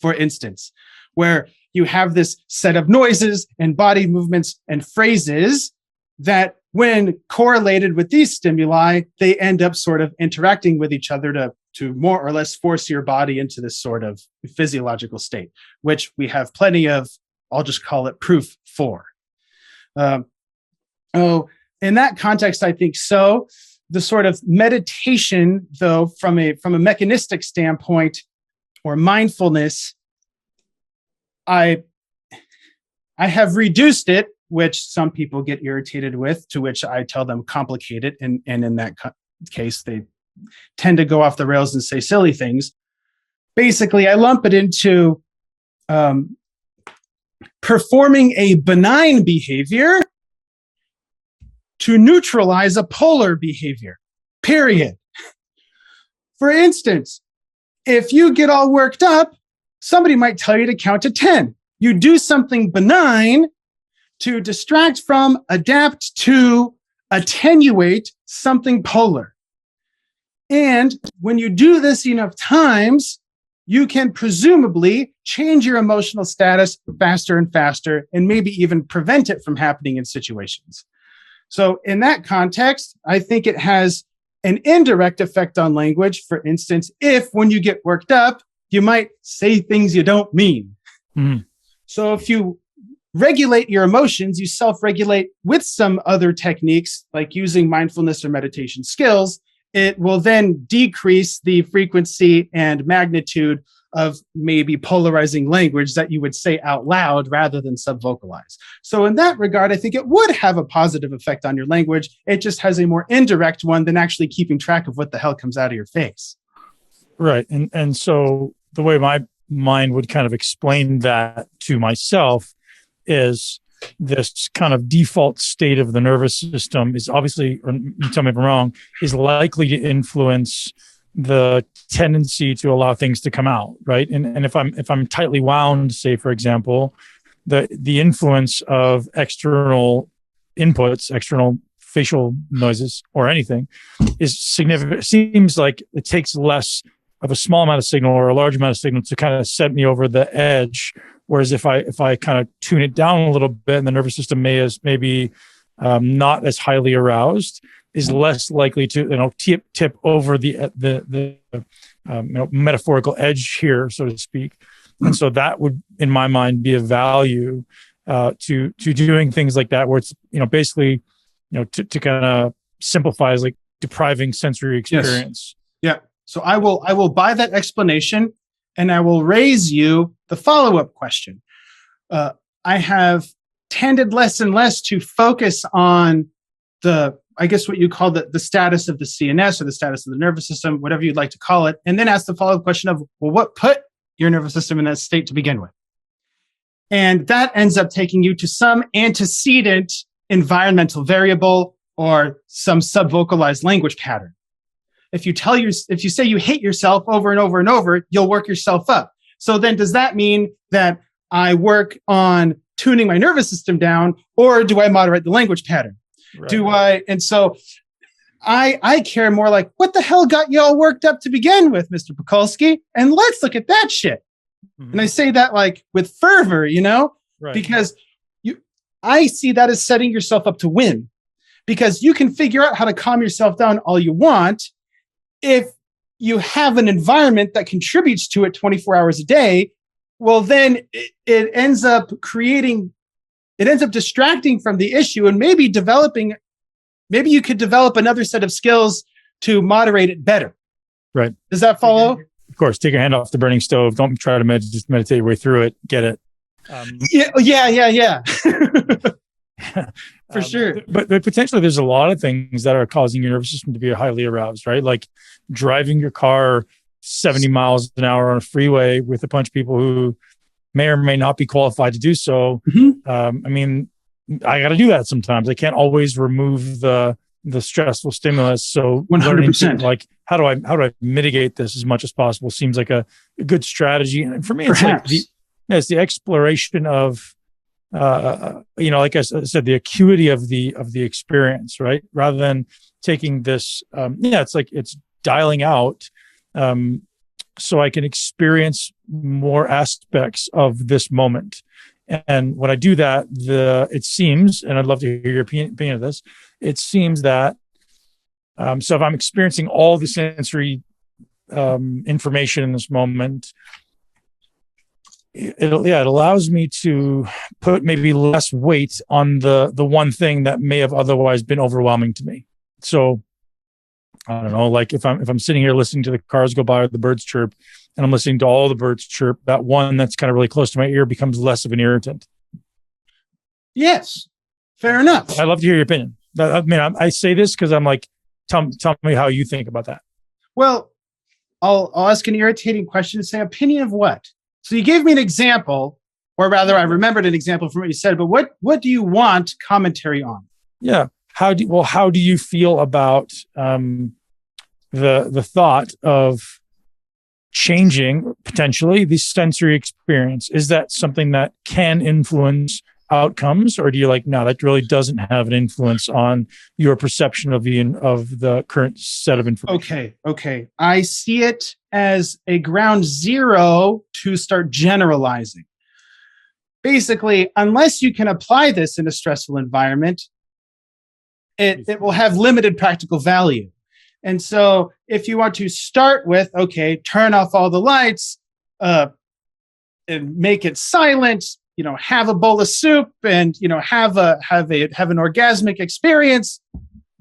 for instance, where you have this set of noises and body movements and phrases that, when correlated with these stimuli, they end up sort of interacting with each other to more or less force your body into this sort of physiological state, which we have plenty of, I'll just call it proof for. In that context, I think so. The sort of meditation, though, from a mechanistic standpoint, or mindfulness, I have reduced it, which some people get irritated with, to which I tell them complicated. And in that case, they tend to go off the rails and say silly things. Basically, I lump it into performing a benign behavior to neutralize a polar behavior, period. For instance, if you get all worked up, somebody might tell you to count to 10. You do something benign to distract from, adapt to, attenuate something polar. And when you do this enough times, you can presumably change your emotional status faster and faster, and maybe even prevent it from happening in situations. So in that context, I think it has an indirect effect on language. For instance, if when you get worked up, you might say things you don't mean. Mm. So if you regulate your emotions, you self-regulate with some other techniques, like using mindfulness or meditation skills, it will then decrease the frequency and magnitude of maybe polarizing language that you would say out loud rather than subvocalize. So in that regard, I think it would have a positive effect on your language. It just has a more indirect one than actually keeping track of what the hell comes out of your face. Right. And so the way my mind would kind of explain that to myself is this kind of default state of the nervous system is obviously, or you tell me if I'm wrong, is likely to influence the tendency to allow things to come out, right? And if I'm tightly wound, say for example, the influence of external inputs, external facial noises or anything is significant. It seems like it takes less of a small amount of signal or a large amount of signal to kind of set me over the edge. Whereas if I kind of tune it down a little bit and the nervous system maybe not as highly aroused, is less likely to tip over the metaphorical edge here, so to speak. And so that would, in my mind, be of value to doing things like that, where it's basically to kind of simplify is like depriving sensory experience. Yes. Yeah. So I will buy that explanation, and I will raise you the follow-up question. I have tended less and less to focus on I guess what you call the status of the CNS or the status of the nervous system, whatever you'd like to call it, and then ask the follow-up question of, well, what put your nervous system in that state to begin with? And that ends up taking you to some antecedent environmental variable or some subvocalized language pattern. If you say you hate yourself over and over and over, you'll work yourself up. So then does that mean that I work on tuning my nervous system down, or do I moderate the language pattern? Right. And so I care more like, what the hell got you all worked up to begin with, Mr. Pakulski? And let's look at that shit. Mm-hmm. And I say that like with fervor, right. Because I see that as setting yourself up to win, because you can figure out how to calm yourself down all you want. If you have an environment that contributes to it 24 hours a day, well, then it ends up distracting from the issue and maybe developing maybe you could develop another set of skills to moderate it better. Right. Does that follow? Of course, take your hand off the burning stove. Don't try to just meditate your way through it. Get it. Yeah. For sure. But potentially there's a lot of things that are causing your nervous system to be highly aroused, right? Like driving your car 70 miles an hour on a freeway with a bunch of people who may or may not be qualified to do so. I mean, I got to do that sometimes. I can't always remove the stressful stimulus. So 100%. Like, how do I mitigate this as much as possible seems like a good strategy. And for me, it's it's the exploration of, like I said, the acuity of the experience, right? Rather than taking this, it's dialing out, so I can experience more aspects of this moment. And when I do that, it seems, and I'd love to hear your opinion of this, it seems that, so if I'm experiencing all the sensory information in this moment, it allows me to put maybe less weight on the one thing that may have otherwise been overwhelming to me. So I don't know, like if I'm sitting here listening to the cars go by or the birds chirp, and I'm listening to all the birds chirp, that one that's kind of really close to my ear becomes less of an irritant. Yes, fair enough. I'd love to hear your opinion. I mean, I say this because I'm like, tell me how you think about that. Well, I'll ask an irritating question and say, opinion of what? So you gave me an example, or rather, I remembered an example from what you said. But what do you want commentary on? Yeah. How do you feel about the thought of changing potentially the sensory experience? Is that something that can influence outcomes, or do you like, no, that really doesn't have an influence on your perception of the current set of information? Okay. I see it as a ground zero to start generalizing. Basically, unless you can apply this in a stressful environment, it will have limited practical value. And so if you want to start with, turn off all the lights, and make it silent, have a bowl of soup and, have an orgasmic experience.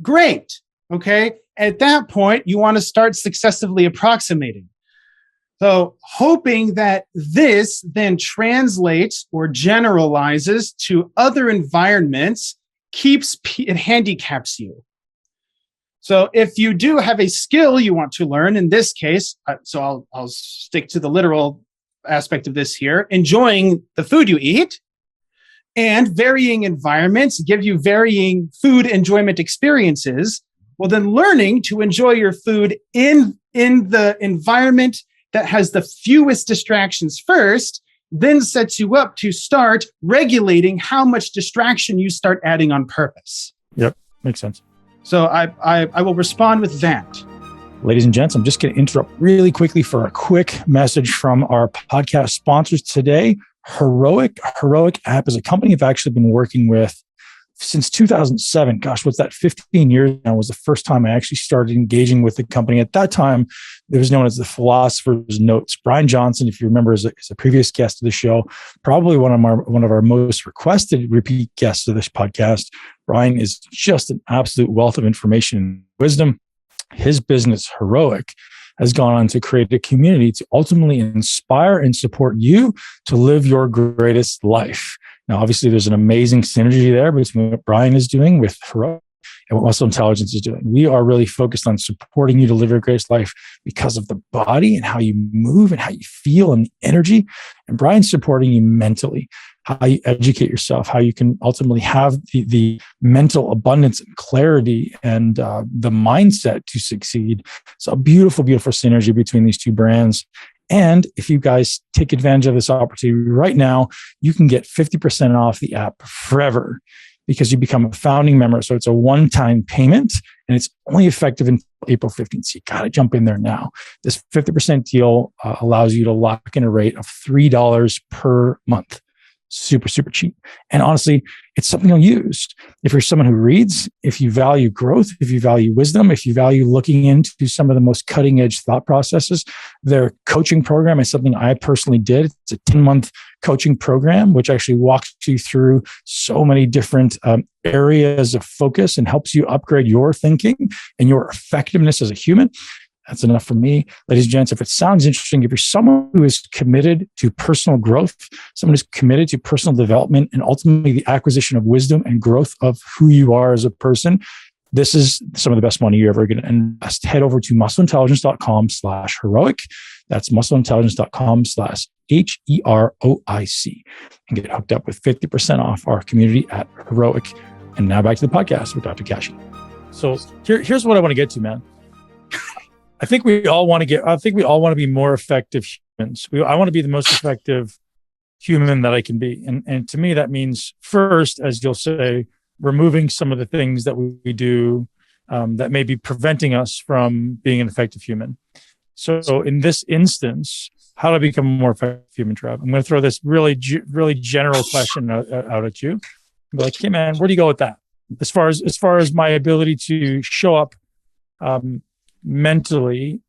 Great. Okay. At that point, you want to start successively approximating. So hoping that this then translates or generalizes to other environments it handicaps you. So if you do have a skill you want to learn, in this case, so I'll stick to the literal aspect of this here, enjoying the food you eat, and varying environments give you varying food enjoyment experiences. Well, then learning to enjoy your food in the environment that has the fewest distractions first, then sets you up to start regulating how much distraction you start adding on purpose. Yep, makes sense. So I will respond with that. Ladies and gents, I'm just going to interrupt really quickly for a quick message from our podcast sponsors today. Heroic app is a company I've actually been working with since 2007. Gosh, what's that? 15 years now was the first time I actually started engaging with the company. At that time, it was known as the Philosopher's Notes. Brian Johnson, if you remember, is a previous guest of the show, probably one of our most requested repeat guests of this podcast. Brian is just an absolute wealth of information and wisdom. His business, Heroic, has gone on to create a community to ultimately inspire and support you to live your greatest life. Now, obviously, there's an amazing synergy there between what Brian is doing with Heroic and what Muscle Intelligence is doing. We are really focused on supporting you to live your greatest life because of the body and how you move and how you feel and the energy. And Brian's supporting you mentally, how you educate yourself, how you can ultimately have the mental abundance and clarity and the mindset to succeed. It's a beautiful, beautiful synergy between these two brands. And if you guys take advantage of this opportunity right now, you can get 50% off the app forever because you become a founding member. So it's a one-time payment and it's only effective until April 15th. So you got to jump in there now. This 50% deal allows you to lock in a rate of $3 per month. super, super cheap. And honestly, it's something you'll use. If you're someone who reads, if you value growth, if you value wisdom, if you value looking into some of the most cutting edge thought processes, their coaching program is something I personally did. It's a 10-month coaching program, which actually walks you through so many different areas of focus and helps you upgrade your thinking and your effectiveness as a human. That's enough for me. Ladies and gents, if it sounds interesting, if you're someone who is committed to personal growth, someone who's committed to personal development, and ultimately the acquisition of wisdom and growth of who you are as a person, this is some of the best money you're ever going to invest. Head over to muscleintelligence.com/heroic. That's muscleintelligence.com/HEROIC and get hooked up with 50% off our community at Heroic. And now back to the podcast with Dr. Kashey. So here's what I want to get to, man. I think we all want to be more effective humans. I want to be the most effective human that I can be. And to me, that means first, as you'll say, removing some of the things that we do that may be preventing us from being an effective human. So in this instance, how do I become a more effective human, Trev? I'm going to throw this really general question out at you. Be like, hey man, where do you go with that? As far as my ability to show up mentally,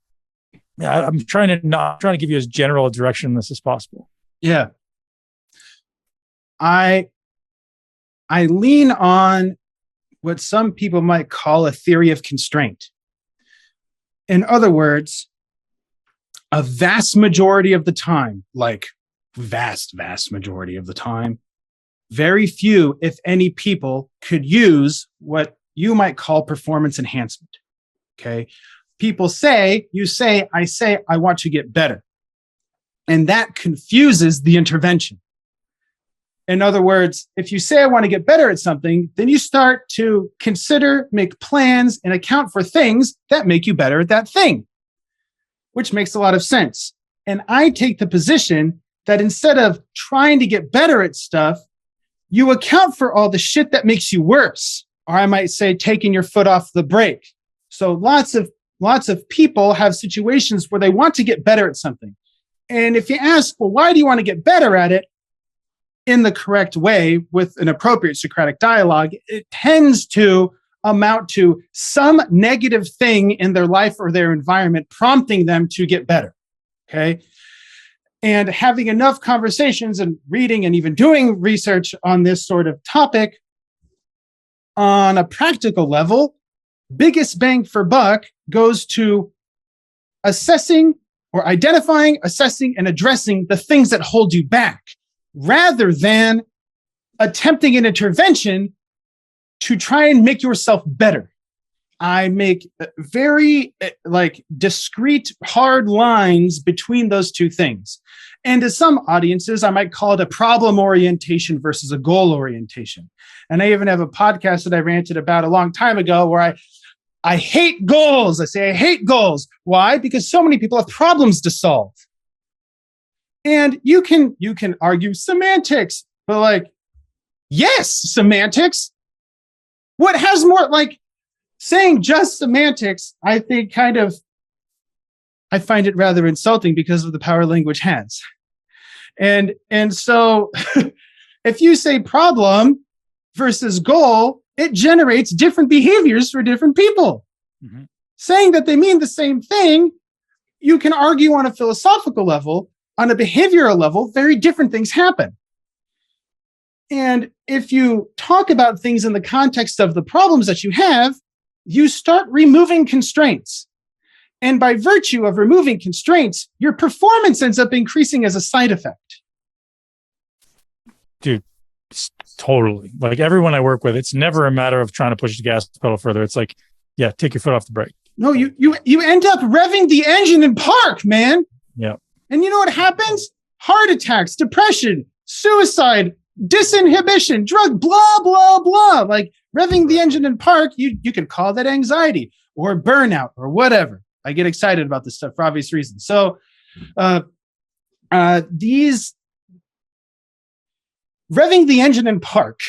I'm trying to give you as general a direction this as possible. Yeah. I lean on what some people might call a theory of constraint. In other words, a vast majority of the time, like vast majority of the time, very few, if any, people could use what you might call performance enhancement. Okay. People say, you say, I want to get better. And that confuses the intervention. In other words, if you say, I want to get better at something, then you start to consider, make plans, and account for things that make you better at that thing, which makes a lot of sense. And I take the position that instead of trying to get better at stuff, you account for all the shit that makes you worse. Or I might say, taking your foot off the brake. So lots of people have situations where they want to get better at something. And if you ask, well, why do you want to get better at it? In the correct way with an appropriate Socratic dialogue, it tends to amount to some negative thing in their life or their environment prompting them to get better. Okay. And having enough conversations and reading and even doing research on this sort of topic on a practical level, biggest bang for buck goes to assessing or identifying, assessing, and addressing the things that hold you back, rather than attempting an intervention to try and make yourself better. I make very discrete, hard lines between those two things. And to some audiences, I might call it a problem orientation versus a goal orientation. And I even have a podcast that I ranted about a long time ago where I hate goals. I say I hate goals. Why? Because so many people have problems to solve. And you can argue semantics, but yes, semantics. What has more saying just semantics, I think I find it rather insulting because of the power language has. And so if you say problem versus goal, it generates different behaviors for different people. Mm-hmm. Saying that they mean the same thing, you can argue on a philosophical level. On a behavioral level, very different things happen. And if you talk about things in the context of the problems that you have, you start removing constraints. And by virtue of removing constraints, your performance ends up increasing as a side effect. Dude, totally. Everyone I work with, it's never a matter of trying to push the gas pedal further. It's take your foot off the brake. No, you end up revving the engine in park, man. Yeah. And you know what happens? Heart attacks, depression, suicide, disinhibition, drug, blah, blah, blah. Revving the engine in park, you can call that anxiety or burnout or whatever. I get excited about this stuff for obvious reasons. So these revving the engine in park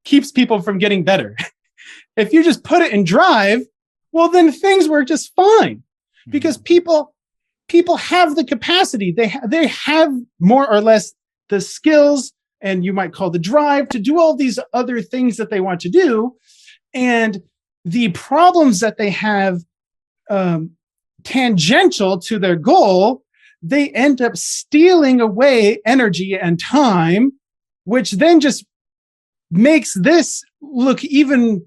keeps people from getting better. If you just put it in drive, well, then things work just fine because people have the capacity. They have more or less the skills and you might call the drive to do all these other things that they want to do. And the problems that they have tangential to their goal, they end up stealing away energy and time, which then just makes this look even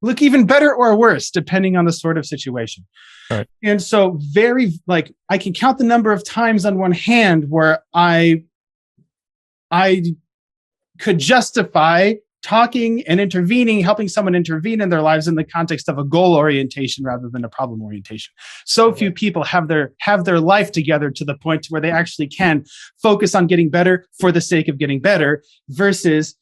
better or worse, depending on the sort of situation. Right. And so I can count the number of times on one hand where I could justify talking and intervening, helping someone intervene in their lives in the context of a goal orientation rather than a problem orientation. So few people have their life together to the point where they actually can focus on getting better for the sake of getting better versus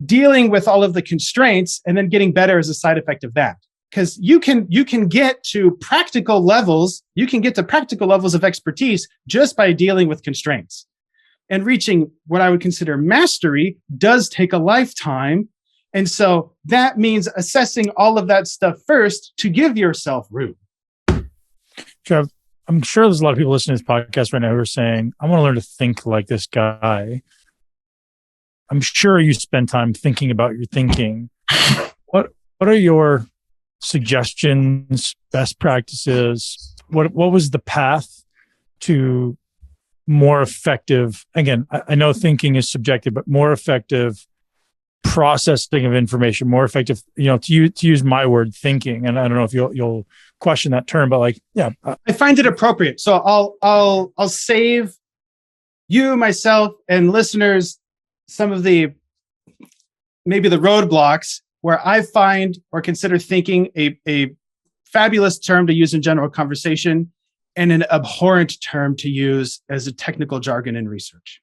dealing with all of the constraints and then getting better as a side effect of that. Because you can get to practical levels, of expertise just by dealing with constraints. And reaching what I would consider mastery does take a lifetime. And so that means assessing all of that stuff first to give yourself room. Trev, I'm sure there's a lot of people listening to this podcast right now who are saying, I want to learn to think like this guy. I'm sure you spend time thinking about your thinking. What are your suggestions, best practices? What was the path to more effective, again, I know thinking is subjective, but more effective processing of information, more effective, to use my word, thinking. And I don't know if you'll question that term, but I find it appropriate. So I'll save you, myself, and listeners some of maybe the roadblocks where I find or consider thinking a fabulous term to use in general conversation and an abhorrent term to use as a technical jargon in research.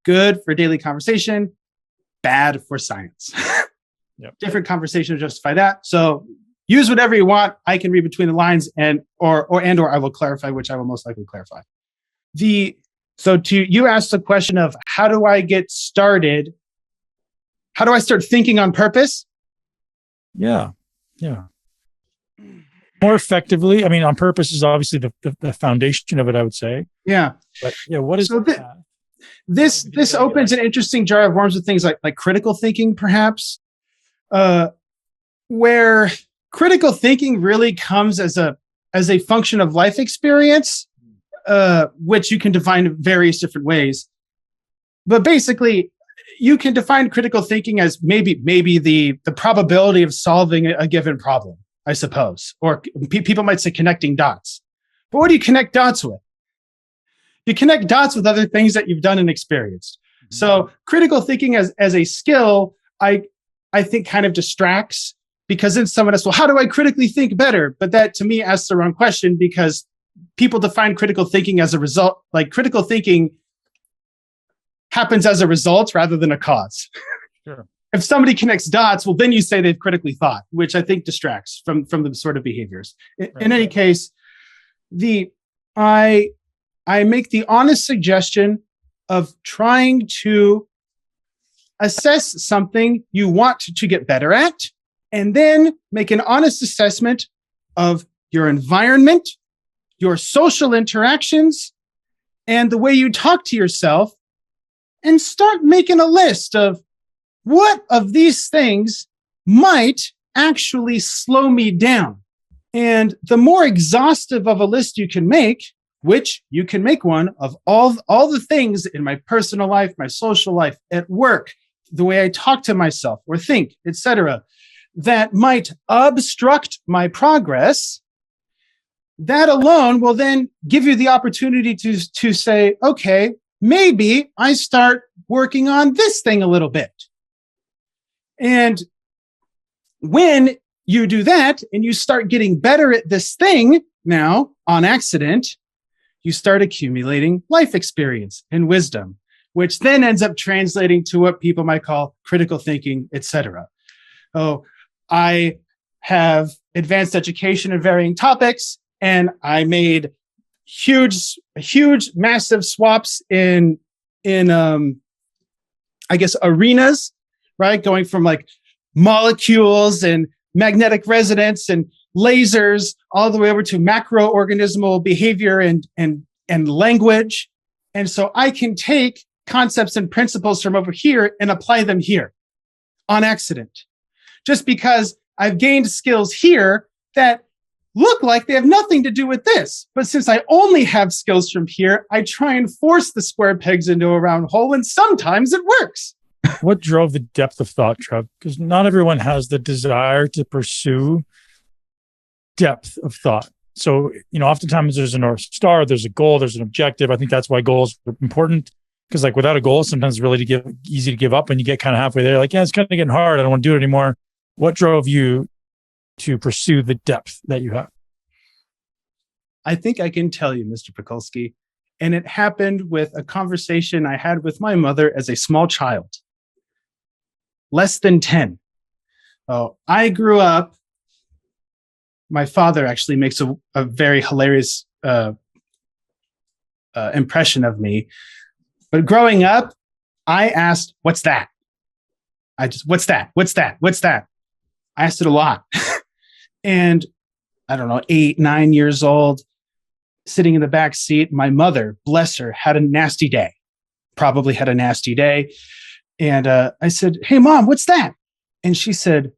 Good for daily conversation, bad for science. Yep. Different conversations justify that. So use whatever you want. I can read between the lines or I will clarify, which I will most likely clarify. You asked the question of how do I get started? How do I start thinking on purpose? Yeah. More effectively. I mean, on purpose is obviously the foundation of it, I would say. Yeah. But what is this opens an interesting jar of worms with things like critical thinking, perhaps, where critical thinking really comes as a function of life experience, which you can define in various different ways. But basically, you can define critical thinking as maybe the probability of solving a given problem, I suppose. Or people might say connecting dots. But what do you connect dots with? You connect dots with other things that you've done and experienced. Mm-hmm. So critical thinking as a skill, I think kind of distracts, because then someone asks, well, how do I critically think better? But that to me asks the wrong question, because people define critical thinking as a result. Like critical thinking happens as a result rather than a cause. Sure. If somebody connects dots, well, then you say they've critically thought, which I think distracts from the sort of behaviors. In any case, I make the honest suggestion of trying to assess something you want to get better at, and then make an honest assessment of your environment, your social interactions, and the way you talk to yourself, and start making a list of what of these things might actually slow me down. And the more exhaustive of a list you can make, which you can make one of all the things in my personal life, my social life, at work, the way I talk to myself or think, etc., that might obstruct my progress, that alone will then give you the opportunity to say, okay, maybe I start working on this thing a little bit. And when you do that and you start getting better at this thing now on accident, you start accumulating life experience and wisdom, which then ends up translating to what people might call critical thinking, etc. Oh, I have advanced education in varying topics, and I made huge, massive swaps in arenas, right? Going from like molecules and magnetic resonance and lasers all the way over to macroorganismal behavior and language. And so I can take concepts and principles from over here and apply them here on accident. Just because I've gained skills here that look like they have nothing to do with this. But since I only have skills from here, I try and force the square pegs into a round hole, and sometimes it works. What drove the depth of thought, Trev? Because not everyone has the desire to pursue depth of thought. So, oftentimes there's a North Star, there's a goal, there's an objective. I think that's why goals are important. Because without a goal, sometimes it's really easy to give up, and you get kind of halfway there. It's kind of getting hard. I don't want to do it anymore. What drove you to pursue the depth that you have? I think I can tell you, Mr. Pakulski, and it happened with a conversation I had with my mother as a small child, less than 10. Oh, I grew up, my father actually makes a very hilarious impression of me. But growing up, I asked, what's that? What's that? What's that? What's that? I asked it a lot. And I don't know, 8, 9 years old, sitting in the back seat, my mother, bless her, had a nasty day. Probably had a nasty day. And I said, hey, Mom, what's that? And she said,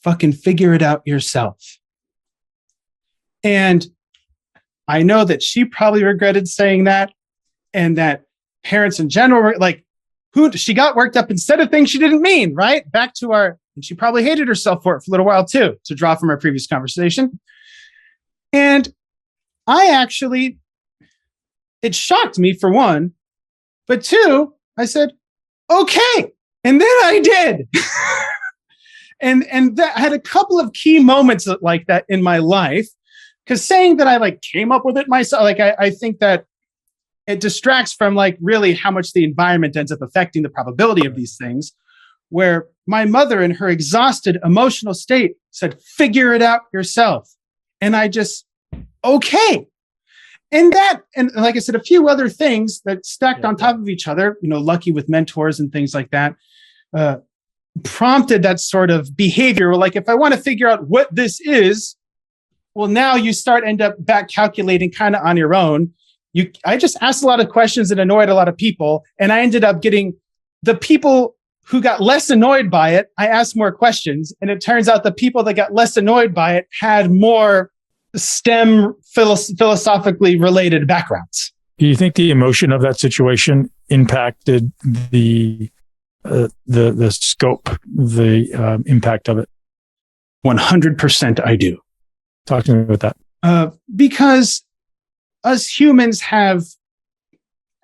fucking figure it out yourself. And I know that she probably regretted saying that, and that parents in general were she got worked up and said a thing she didn't mean, right? And she probably hated herself for it for a little while too, to draw from our previous conversation. And it shocked me for one, but two, I said, okay. And then I did. and that I had a couple of key moments like that in my life, because saying that I came up with it myself, I think that it distracts from really how much the environment ends up affecting the probability of these things, where my mother in her exhausted emotional state said, figure it out yourself. And I just, okay. And like I said, a few other things that stacked on top of each other, lucky with mentors and things like that, prompted that sort of behavior. If I want to figure out what this is, well, now you end up back calculating kind of on your own. I just asked a lot of questions that annoyed a lot of people. And I ended up getting the people who got less annoyed by it. I asked more questions. And it turns out the people that got less annoyed by it had more STEM philosophically related backgrounds. Do you think the emotion of that situation impacted the scope, the impact of it? 100% I do. Talk to me about that. Because us humans have,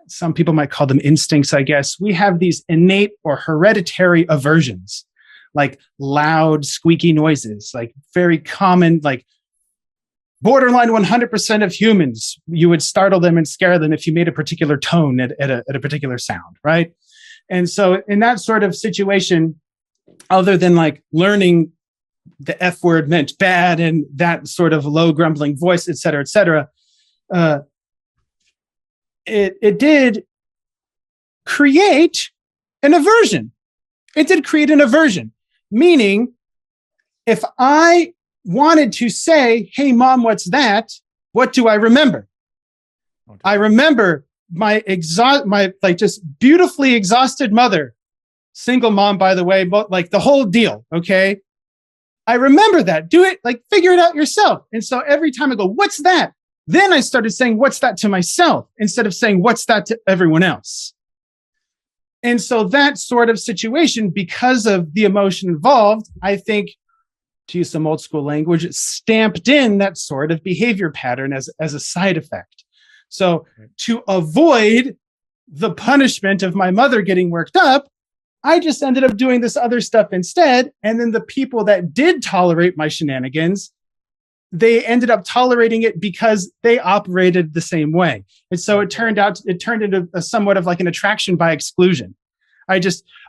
some people might call them instincts, I guess. We have these innate or hereditary aversions, like loud, squeaky noises, very common, borderline 100% of humans, you would startle them and scare them if you made a particular tone at a particular sound, right? And so in that sort of situation, other than learning the F word meant bad and that sort of low grumbling voice, et cetera, it did create an aversion. It did create an aversion, meaning if I wanted to say, hey, Mom, what's that? What do I remember? Okay. I remember my just beautifully exhausted mother, single mom, by the way, but the whole deal. Okay. I remember that. Do it, figure it out yourself. And so every time I go, what's that? Then I started saying, what's that to myself instead of saying, what's that to everyone else? And so that sort of situation, because of the emotion involved, I think, to use some old school language, stamped in that sort of behavior pattern as a side effect. So to avoid the punishment of my mother getting worked up, I just ended up doing this other stuff instead. And then the people that did tolerate my shenanigans, they ended up tolerating it because they operated the same way. And so it turned into a somewhat of an attraction by exclusion.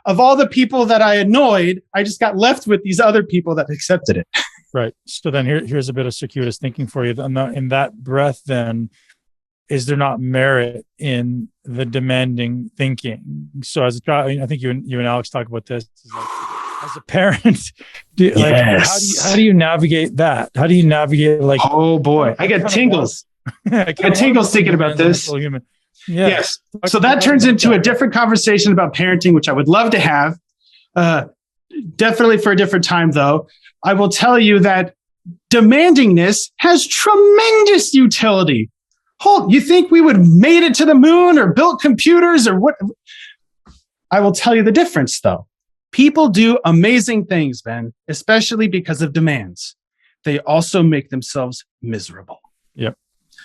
Of all the people that I annoyed, I just got left with these other people that accepted it. Right. So then here's a bit of circuitous thinking for you. In that breath, then, is there not merit in the demanding thinking? So as a child, I think you and Alex talk about this. As a parent, how do you navigate that? How do you navigate oh boy, I get tingles. I get tingles thinking about this. Human. Yeah. Yes. So that turns into a different conversation about parenting, which I would love to have. Definitely for a different time, though. I will tell you that demandingness has tremendous utility. You think we would have made it to the moon or built computers or what? I will tell you the difference, though. People do amazing things, Ben, especially because of demands. They also make themselves miserable. Yep.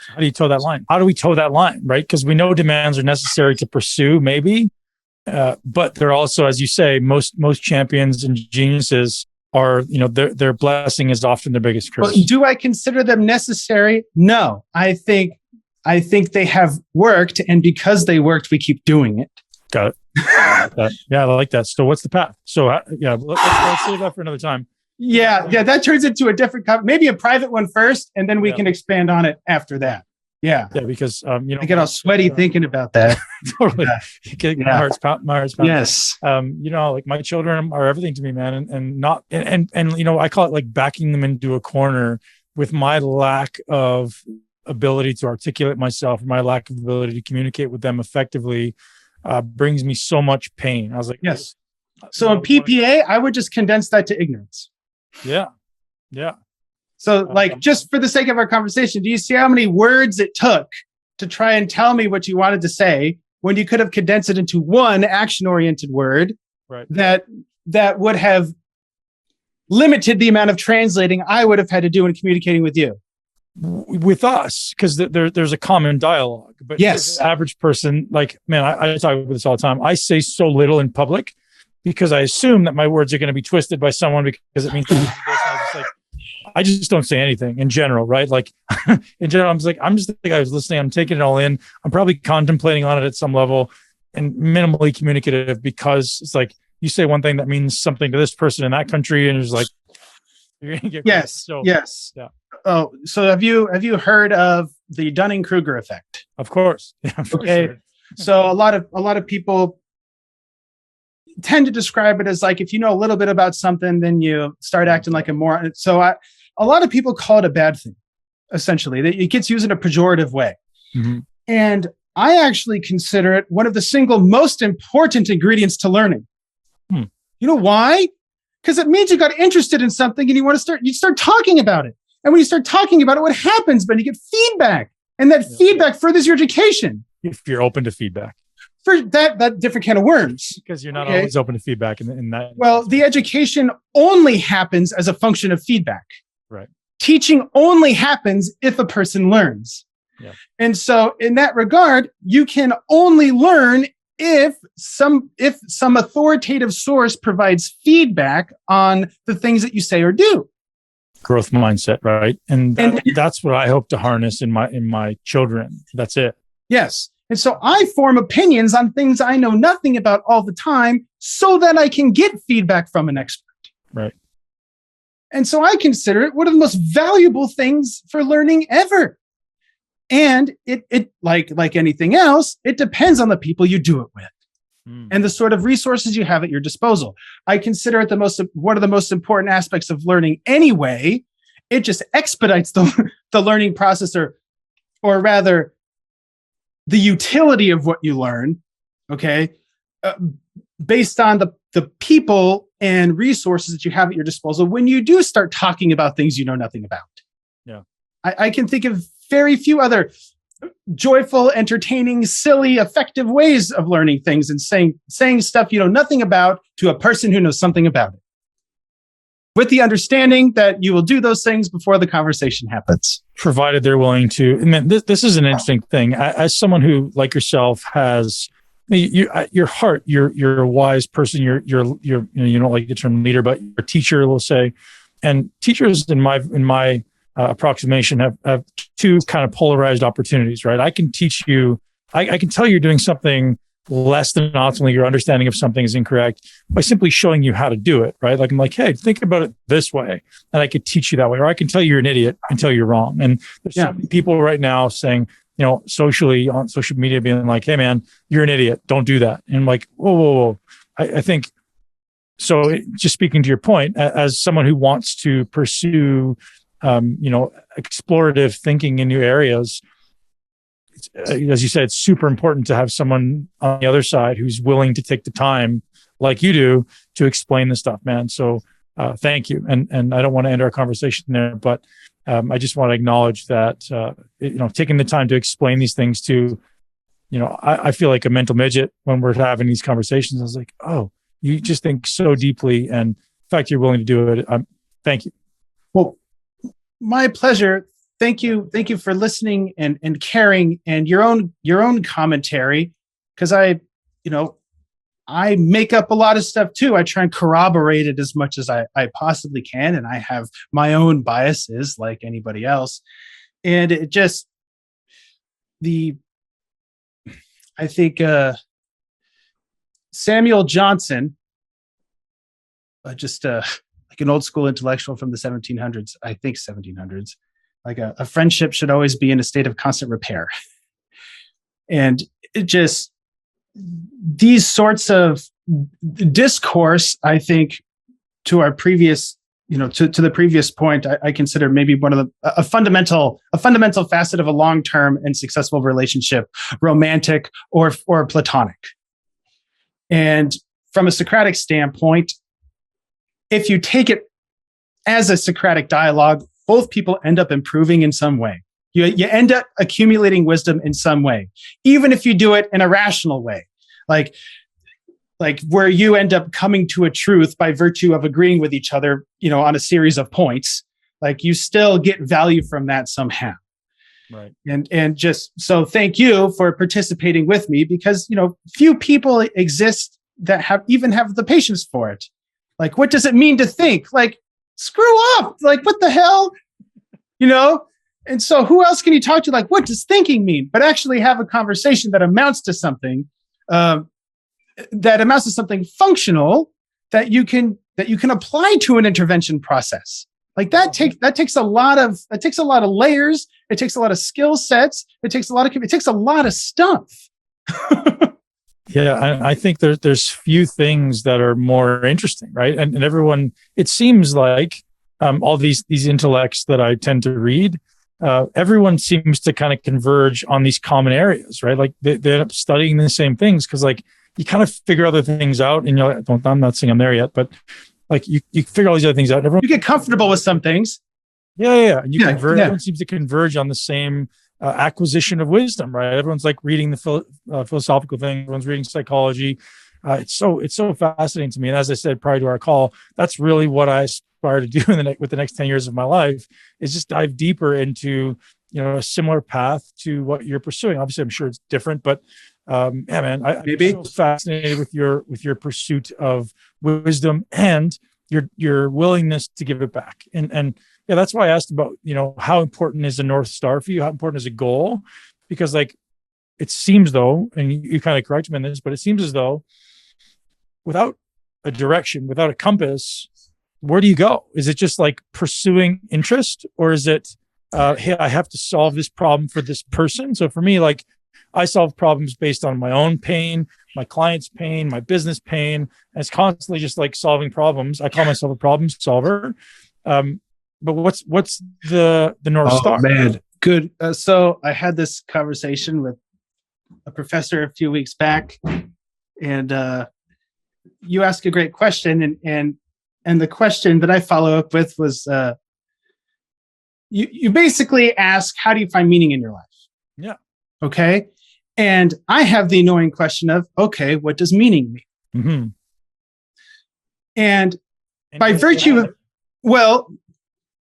How do you toe that line? How do we toe that line, right? Because we know demands are necessary to pursue, maybe, but they're also, as you say, most champions and geniuses are, their blessing is often their biggest curse. Well, do I consider them necessary? No. I think they have worked, and because they worked, we keep doing it. Got it. Yeah, I like that. So what's the path? So let's save that for another time. Yeah, that turns into a different, maybe a private one first, and then we can expand on it after that. Yeah, because I get all sweaty thinking about that. Totally, my heart's pounding. Yes, like my children are everything to me, man, and I call it like backing them into a corner with my lack of ability to articulate myself, my lack of ability to communicate with them effectively. Brings me so much pain. I was like, yes. So in PPA, I would just condense that to ignorance. Yeah. So just for the sake of our conversation, do you see how many words it took to try and tell me what you wanted to say when you could have condensed it into one action-oriented word, right? That would have limited the amount of translating I would have had to do in communicating with you. With us, because there's a common dialogue. But yes, the average person, like, man, I talk about this all the time. I say so little in public because I assume that my words are going to be twisted by someone because it means I just don't say anything in general, right? Like in general, I'm just the guy who's listening. I'm taking it all in. I'm probably contemplating on it at some level and minimally communicative because it's like you say one thing that means something to this person in that country, and it's like you're going to get yes. Yeah. Oh, so have you heard of the Dunning-Kruger effect? Of course. Yeah, okay. Sure. So a lot of people tend to describe it as like, if you know a little bit about something, then you start acting like a moron. So a lot of people call it a bad thing, essentially. It gets used in a pejorative way. Mm-hmm. And I actually consider it one of the single most important ingredients to learning. You know why? Because it means you got interested in something and you start talking about it. And when you start talking about it, what happens? But you get feedback, and that feedback furthers your education. If you're open to feedback. For that different can of worms. Because you're not always open to feedback in that. Well, the education only happens as a function of feedback. Right. Teaching only happens if a person learns. Yeah. And so in that regard, you can only learn if some authoritative source provides feedback on the things that you say or do. Growth mindset, right? And that's what I hope to harness in my children. That's it. Yes. And so I form opinions on things I know nothing about all the time so that I can get feedback from an expert. Right. And so I consider it one of the most valuable things for learning ever. And it like anything else, it depends on the people you do it with and the sort of resources you have at your disposal. I consider it one of the most important aspects of learning anyway. It just expedites the learning process, or rather, the utility of what you learn, okay, based on the people and resources that you have at your disposal when you do start talking about things you know nothing about. Yeah, I can think of very few other joyful, entertaining, silly, effective ways of learning things and saying stuff you know nothing about to a person who knows something about it, with the understanding that you will do those things before the conversation happens. Provided they're willing to. And this is an interesting thing. As someone who, like yourself, has your heart, you're a wise person. You're you don't like the term leader, but you're a teacher, we'll say. And teachers, in my approximation, have two kind of polarized opportunities, right? I can teach you. I can tell you're doing something less than optimally, your understanding of something is incorrect by simply showing you how to do it, right? Like I'm like, hey, think about it this way. And I could teach you that way. Or I can tell you're an idiot until you're wrong. And there's so many people right now saying, socially on social media being like, hey man, you're an idiot. Don't do that. And I'm like, whoa. I think, so just speaking to your point, as someone who wants to pursue, explorative thinking in new areas, as you said, it's super important to have someone on the other side who's willing to take the time, like you do, to explain this stuff, man. So thank you. And I don't want to end our conversation there, but I just want to acknowledge that, taking the time to explain these things to, I feel like a mental midget when we're having these conversations. I was like, oh, you just think so deeply. And the fact you're willing to do it, thank you. Well, my pleasure. Thank you. Thank you for listening and caring and your own commentary. Because I make up a lot of stuff too. I try and corroborate it as much as I possibly can. And I have my own biases like anybody else. And it just, I think Samuel Johnson, like an old school intellectual from the 1700s, I think 1700s, like a friendship should always be in a state of constant repair. And it just, these sorts of discourse, I think, to our previous, to the previous point, I consider maybe one of a fundamental facet of a long-term and successful relationship, romantic or platonic. And from a Socratic standpoint, if you take it as a Socratic dialogue, both people end up improving in some way. You end up accumulating wisdom in some way, even if you do it in a rational way, like where you end up coming to a truth by virtue of agreeing with each other, on a series of points. Like you still get value from that somehow. Right. And just so thank you for participating with me, because few people exist that have the patience for it. Like, what does it mean to think? Like, screw up. Like, what the hell? And so who else can you talk to? Like, what does thinking mean? But actually have a conversation that amounts to something, functional that you can apply to an intervention process. Like that takes a lot of layers. It takes a lot of skill sets. It takes a lot of stuff. Yeah, I think there's few things that are more interesting, right? And everyone, it seems like all these intellects that I tend to read, everyone seems to kind of converge on these common areas, right? Like they end up studying the same things because like you kind of figure other things out, and you're like, I'm not saying I'm there yet, but like you figure all these other things out. And you get comfortable with some things. Yeah. And everyone seems to converge on the same acquisition of wisdom, right? Everyone's like reading the philosophical thing. Everyone's reading psychology. It's so fascinating to me. And as I said prior to our call, that's really what I aspire to do with the next 10 years of my life, is just dive deeper into, a similar path to what you're pursuing. Obviously, I'm sure it's different, but man, I'm so fascinated with your pursuit of wisdom and your willingness to give it back. And yeah, that's why I asked about, how important is a North Star for you? How important is a goal? Because like, it seems though, and you kind of correct me on this, but it seems as though without a direction, without a compass, where do you go? Is it just like pursuing interest, or is it, hey, I have to solve this problem for this person? So for me, like I solve problems based on my own pain, my client's pain, my business pain. And it's constantly just like solving problems. I call myself a problem solver. But what's the North Star? Man, good. So I had this conversation with a professor a few weeks back, and you asked a great question, and the question that I follow up with was, you basically ask, how do you find meaning in your life? Yeah. Okay. And I have the annoying question of, okay, what does meaning mean? Mm-hmm. And by virtue of,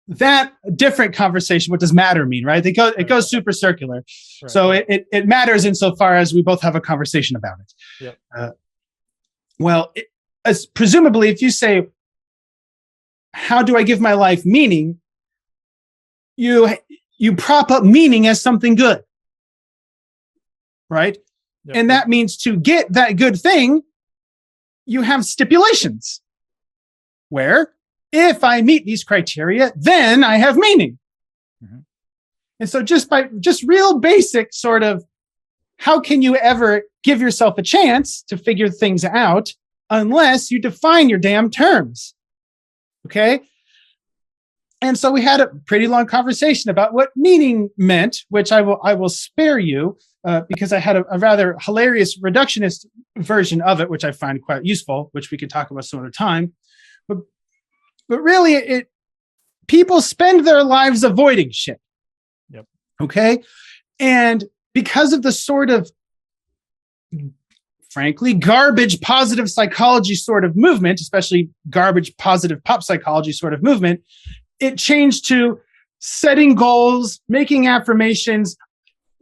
that different conversation, what does matter mean, right? It goes super circular. Right. So it matters insofar as we both have a conversation about it. Yep. As presumably, if you say, how do I give my life meaning? You prop up meaning as something good, right? Yep. And that means to get that good thing, you have stipulations where if I meet these criteria, then I have meaning. Mm-hmm. And so just real basic sort of, how can you ever give yourself a chance to figure things out unless you define your damn terms? Okay. And so we had a pretty long conversation about what meaning meant, which I will spare you because I had a rather hilarious reductionist version of it, which I find quite useful, which we could talk about some other time. But really, people spend their lives avoiding shit. Yep. Okay. And because of the sort of, frankly, garbage positive psychology sort of movement, especially garbage positive pop psychology sort of movement, it changed to setting goals, making affirmations,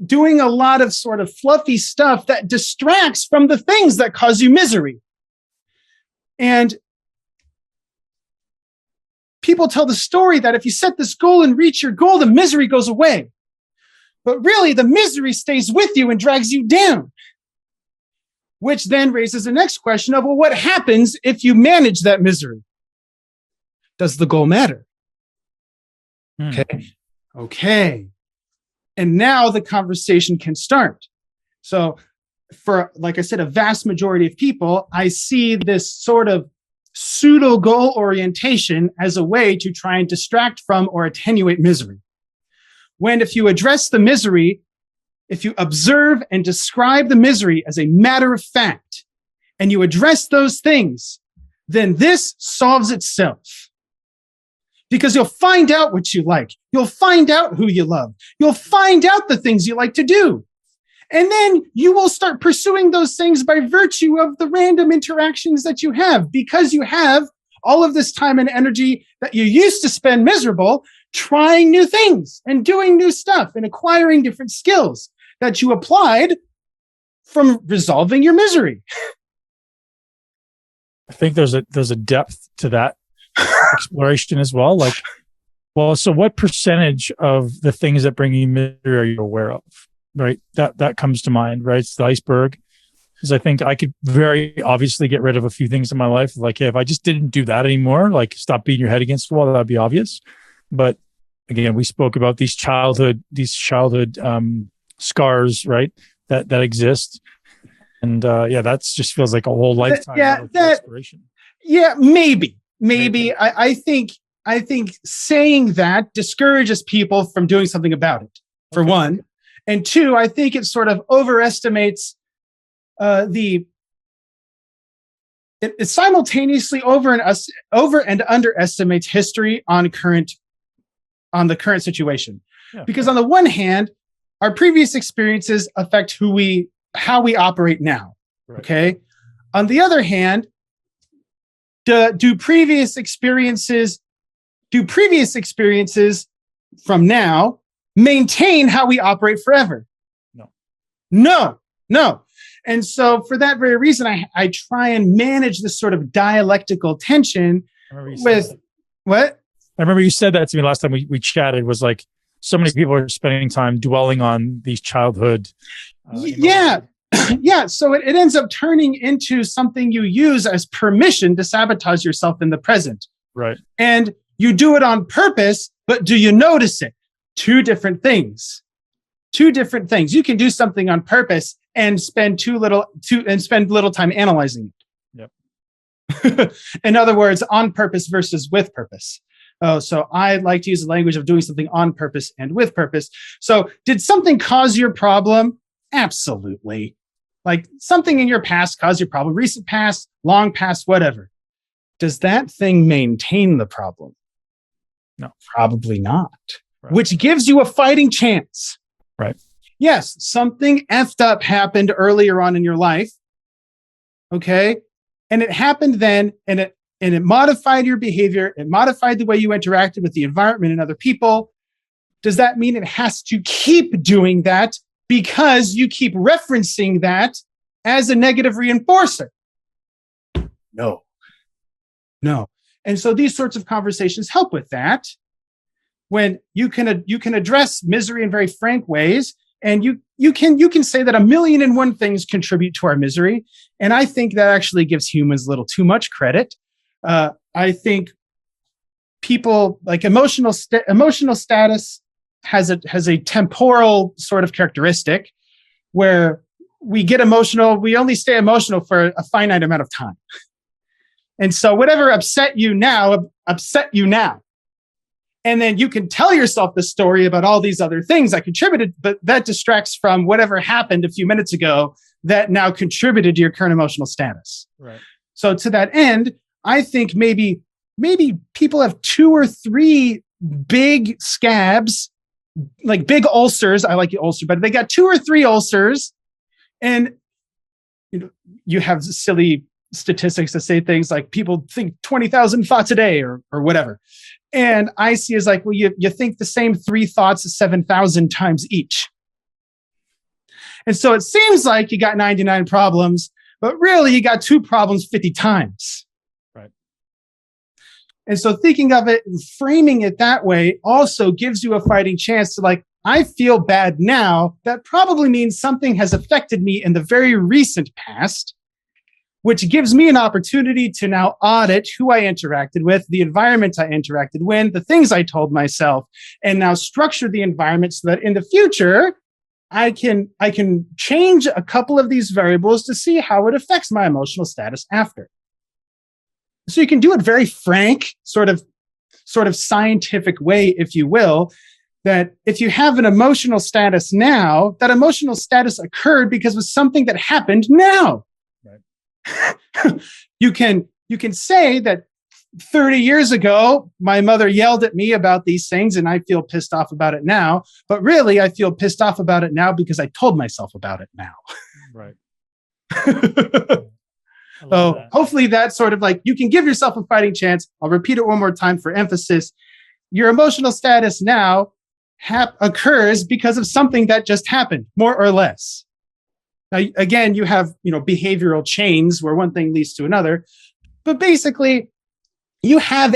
doing a lot of sort of fluffy stuff that distracts from the things that cause you misery. And people tell the story that if you set this goal and reach your goal, the misery goes away. But really, the misery stays with you and drags you down. Which then raises the next question of, well, what happens if you manage that misery? Does the goal matter? Okay. And now the conversation can start. So for, like I said, a vast majority of people, I see this sort of pseudo goal orientation as a way to try and distract from or attenuate misery. When if you address the misery, if you observe and describe the misery as a matter of fact, and you address those things, then this solves itself. Because you'll find out what you like. You'll find out who you love. You'll find out the things you like to do. And then you will start pursuing those things by virtue of the random interactions that you have, because you have all of this time and energy that you used to spend miserable trying new things and doing new stuff and acquiring different skills that you applied from resolving your misery. I think there's a depth to that exploration as well. Like, well, so what percentage of the things that bring you misery are you aware of? Right. That comes to mind, right? It's the iceberg. Because I think I could very obviously get rid of a few things in my life. Like, hey, if I just didn't do that anymore, like stop beating your head against the wall, that'd be obvious. But again, we spoke about these childhood scars, right? That exist. And that just feels like a whole lifetime of exploration. Yeah, maybe. I think saying that discourages people from doing something about it, for one. And two, I think it sort of overestimates it simultaneously over and underestimates history on the current situation. Yeah. Because on the one hand, our previous experiences affect how we operate now. Right. Okay. On the other hand, do previous experiences from now maintain how we operate forever? No. And so for that very reason, I try and manage this sort of dialectical tension with what? I remember you said that to me last time we chatted, was like, so many people are spending time dwelling on these childhood. Yeah. So it ends up turning into something you use as permission to sabotage yourself in the present. Right. And you do it on purpose, but do you notice it? Two different things. You can do something on purpose and spend little time analyzing it. Yep. In other words, on purpose versus with purpose. So I like to use the language of doing something on purpose and with purpose. So did something cause your problem? Absolutely. Like something in your past caused your problem, recent past, long past, whatever. Does that thing maintain the problem? No. Probably not. Right. Which gives you a fighting chance. Right. Yes, something effed up happened earlier on in your life. Okay. And it happened then, and it modified your behavior. It modified the way you interacted with the environment and other people. Does that mean it has to keep doing that because you keep referencing that as a negative reinforcer? No. And so these sorts of conversations help with that. When you can address misery in very frank ways, and you can say that 1,000,001 things contribute to our misery. And I think that actually gives humans a little too much credit. I think people like emotional status has a temporal sort of characteristic where we get emotional. We only stay emotional for a finite amount of time. And so whatever upset you now. And then you can tell yourself the story about all these other things that contributed, but that distracts from whatever happened a few minutes ago that now contributed to your current emotional status. Right. So to that end, I think maybe people have 2 or 3 big scabs, like big ulcers. I like the ulcer, but they got 2 or 3 ulcers, and you have silly statistics that say things like people think 20,000 thoughts a day or whatever. And I see as like, well, you think the same 3 thoughts 7,000 times each. And so it seems like you got 99 problems, but really you got 2 problems 50 times. Right. And so thinking of it and framing it that way also gives you a fighting chance to like, I feel bad now. That probably means something has affected me in the very recent past, which gives me an opportunity to now audit who I interacted with, the environment I interacted with, the things I told myself, and now structure the environment so that in the future, I can change a couple of these variables to see how it affects my emotional status after. So you can do it very frank, sort of scientific way, if you will, that if you have an emotional status now, that emotional status occurred because of something that happened now. Right. You can say that 30 years ago, my mother yelled at me about these things and I feel pissed off about it now. But really, I feel pissed off about it now because I told myself about it now. Right. So hopefully that's sort of like, you can give yourself a fighting chance. I'll repeat it one more time for emphasis. Your emotional status now occurs because of something that just happened, more or less. Now, again, you have, behavioral chains where one thing leads to another, but basically you have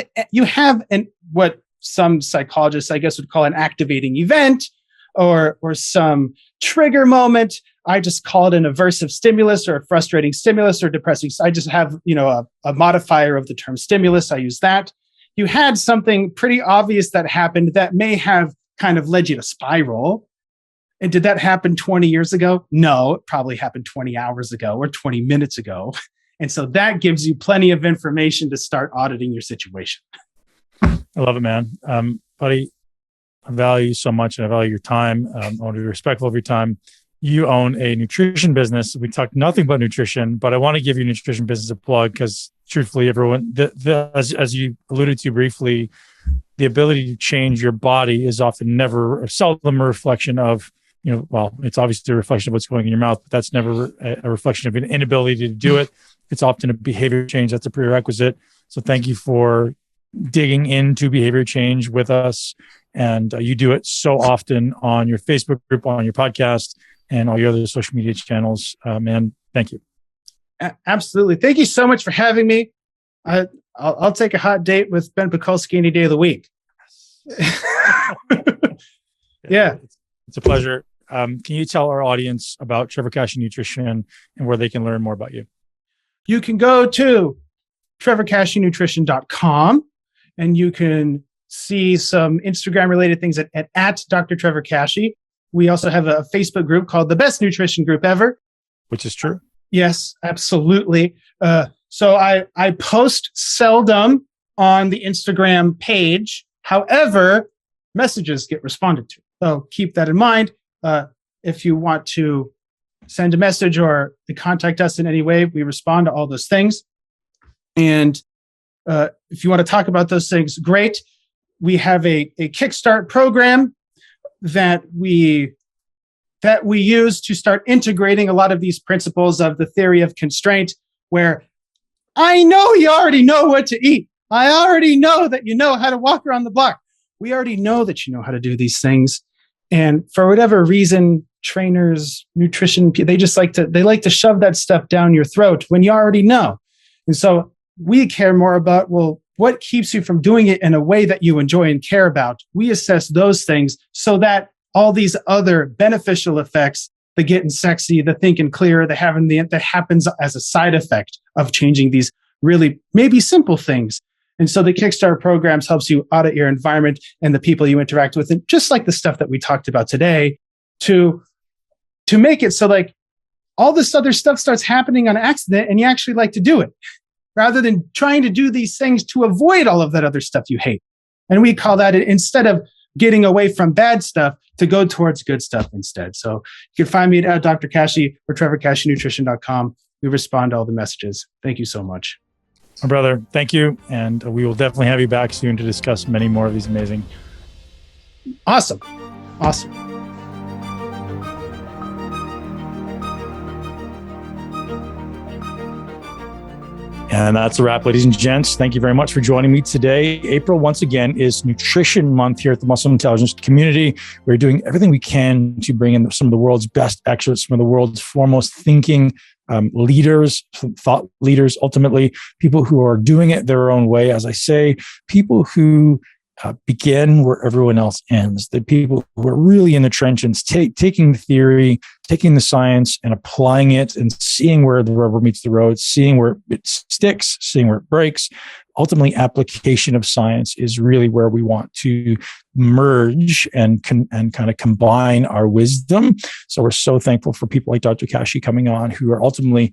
what some psychologists, I guess, would call an activating event or some trigger moment. I just call it an aversive stimulus or a frustrating stimulus or depressing. I just have, a modifier of the term stimulus. I use that. You had something pretty obvious that happened that may have kind of led you to spiral. And did that happen 20 years ago? No, it probably happened 20 hours ago or 20 minutes ago. And so that gives you plenty of information to start auditing your situation. I love it, man. Buddy, I value you so much and I value your time. I want to be respectful of your time. You own a nutrition business. We talked nothing about nutrition, but I want to give your nutrition business a plug because truthfully, everyone, as you alluded to briefly, the ability to change your body is often seldom a reflection of, it's obviously a reflection of what's going in your mouth, but that's never a reflection of an inability to do it. It's often a behavior change that's a prerequisite. So thank you for digging into behavior change with us. And you do it so often on your Facebook group, on your podcast, and all your other social media channels. Man, thank you. Absolutely. Thank you so much for having me. I'll take a hot date with Ben Pakulski any day of the week. Yeah. It's a pleasure. Can you tell our audience about Trevor Kashey Nutrition and where they can learn more about you? You can go to trevorkasheynutrition.com and you can see some Instagram related things at Dr. Trevor Kashey. We also have a Facebook group called the Best Nutrition Group Ever. Which is true. Yes, absolutely. So I post seldom on the Instagram page. However, messages get responded to. So keep that in mind. If you want to send a message or to contact us in any way, we respond to all those things. And if you want to talk about those things, great. We have a kickstart program that we use to start integrating a lot of these principles of the theory of constraint, where I know you already know what to eat. I already know that you know how to walk around the block. We already know that you know how to do these things. And for whatever reason, trainers, nutrition, they like to shove that stuff down your throat when you already know. And so we care more about, well, what keeps you from doing it in a way that you enjoy and care about? We assess those things so that all these other beneficial effects, the getting sexy, the thinking clearer, that happens as a side effect of changing these really maybe simple things. And so the Kickstart programs helps you audit your environment and the people you interact with, and just like the stuff that we talked about today, to make it so like all this other stuff starts happening on accident and you actually like to do it, rather than trying to do these things to avoid all of that other stuff you hate. And we call that, instead of getting away from bad stuff, to go towards good stuff instead. So you can find me at Dr. Kashey or trevorkasheynutrition.com. We respond to all the messages. Thank you so much. My brother, thank you. And we will definitely have you back soon to discuss many more of these amazing. Awesome. And that's a wrap, ladies and gents. Thank you very much for joining me today. April, once again, is Nutrition Month here at the Muscle Intelligence community. We're doing everything we can to bring in some of the world's best experts, some of the world's foremost thinking leaders, thought leaders, ultimately, people who are doing it their own way. As I say, people who begin where everyone else ends, the people who are really in the trenches, taking the theory, taking the science and applying it and seeing where the rubber meets the road, seeing where it sticks, seeing where it breaks. Ultimately, application of science is really where we want to merge and kind of combine our wisdom. So we're so thankful for people like Dr. Kashey coming on, who are ultimately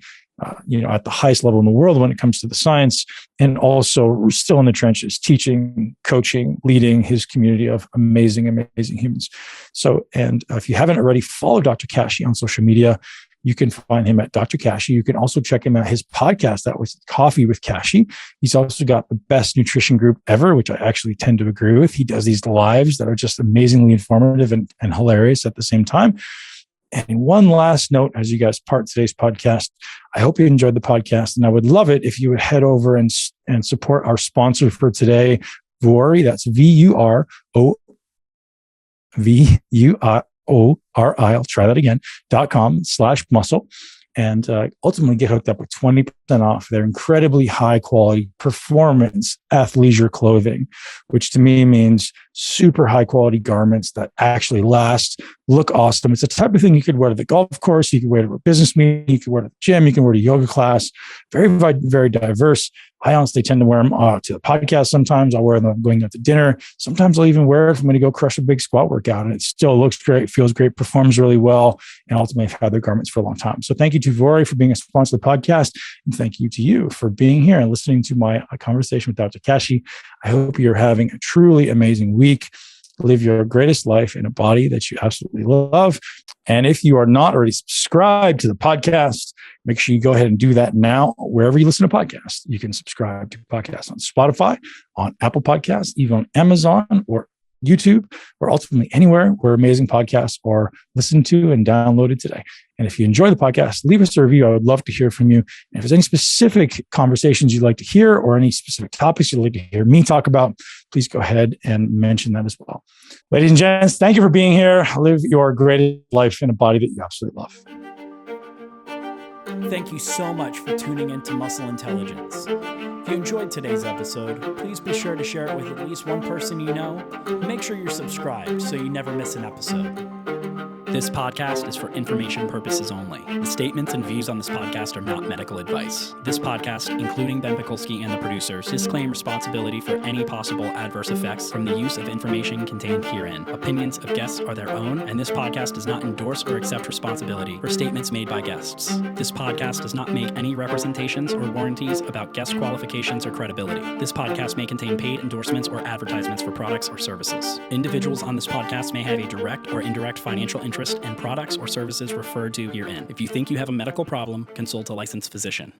at the highest level in the world when it comes to the science, and also still in the trenches, teaching, coaching, leading his community of amazing humans. So, and if you haven't already followed Dr. Kashey on social media, you can find him at Dr. Kashey. You can also check him out his podcast, that was Coffee with Kashey. He's also got the best nutrition group ever, which I actually tend to agree with. He does these lives that are just amazingly informative and hilarious at the same time. And one last note, as you guys part today's podcast, I hope you enjoyed the podcast, and I would love it if you would head over and support our sponsor for today, Vuori. That's VUROVURORI. I'll try that again, .com/muscle. And ultimately get hooked up with 20% off their incredibly high quality performance athleisure clothing, which to me means super high quality garments that actually last, look awesome. It's the type of thing you could wear to the golf course, you could wear to a business meeting, you could wear to the gym, you can wear to yoga class. Very, very diverse. I honestly tend to wear them to the podcast sometimes. I'll wear them going out to dinner. Sometimes I'll even wear it if I'm going to go crush a big squat workout, and it still looks great, feels great, performs really well, and ultimately I've had their garments for a long time. So thank you to Vuori for being a sponsor of the podcast, and thank you to you for being here and listening to my conversation with Dr. Kashey. I hope you're having a truly amazing week. Live your greatest life in a body that you absolutely love. And if you are not already subscribed to the podcast, make sure you go ahead and do that now. Wherever you listen to podcasts, you can subscribe to podcasts on Spotify, on Apple Podcasts, even on Amazon or YouTube, or ultimately anywhere where amazing podcasts are listened to and downloaded today. And if you enjoy the podcast, leave us a review. I would love to hear from you. And if there's any specific conversations you'd like to hear or any specific topics you'd like to hear me talk about, please go ahead and mention that as well. Ladies and gents, thank you for being here. Live your greatest life in a body that you absolutely love. Thank you so much for tuning into Muscle Intelligence. If you enjoyed today's episode, please be sure to share it with at least one person you know. And make sure you're subscribed so you never miss an episode. This podcast is for information purposes only. The statements and views on this podcast are not medical advice. This podcast, including Ben Pakulski and the producers, disclaim responsibility for any possible adverse effects from the use of information contained herein. Opinions of guests are their own, and this podcast does not endorse or accept responsibility for statements made by guests. This podcast does not make any representations or warranties about guest qualifications or credibility. This podcast may contain paid endorsements or advertisements for products or services. Individuals on this podcast may have a direct or indirect financial interest in products or services referred to herein. If you think you have a medical problem, consult a licensed physician.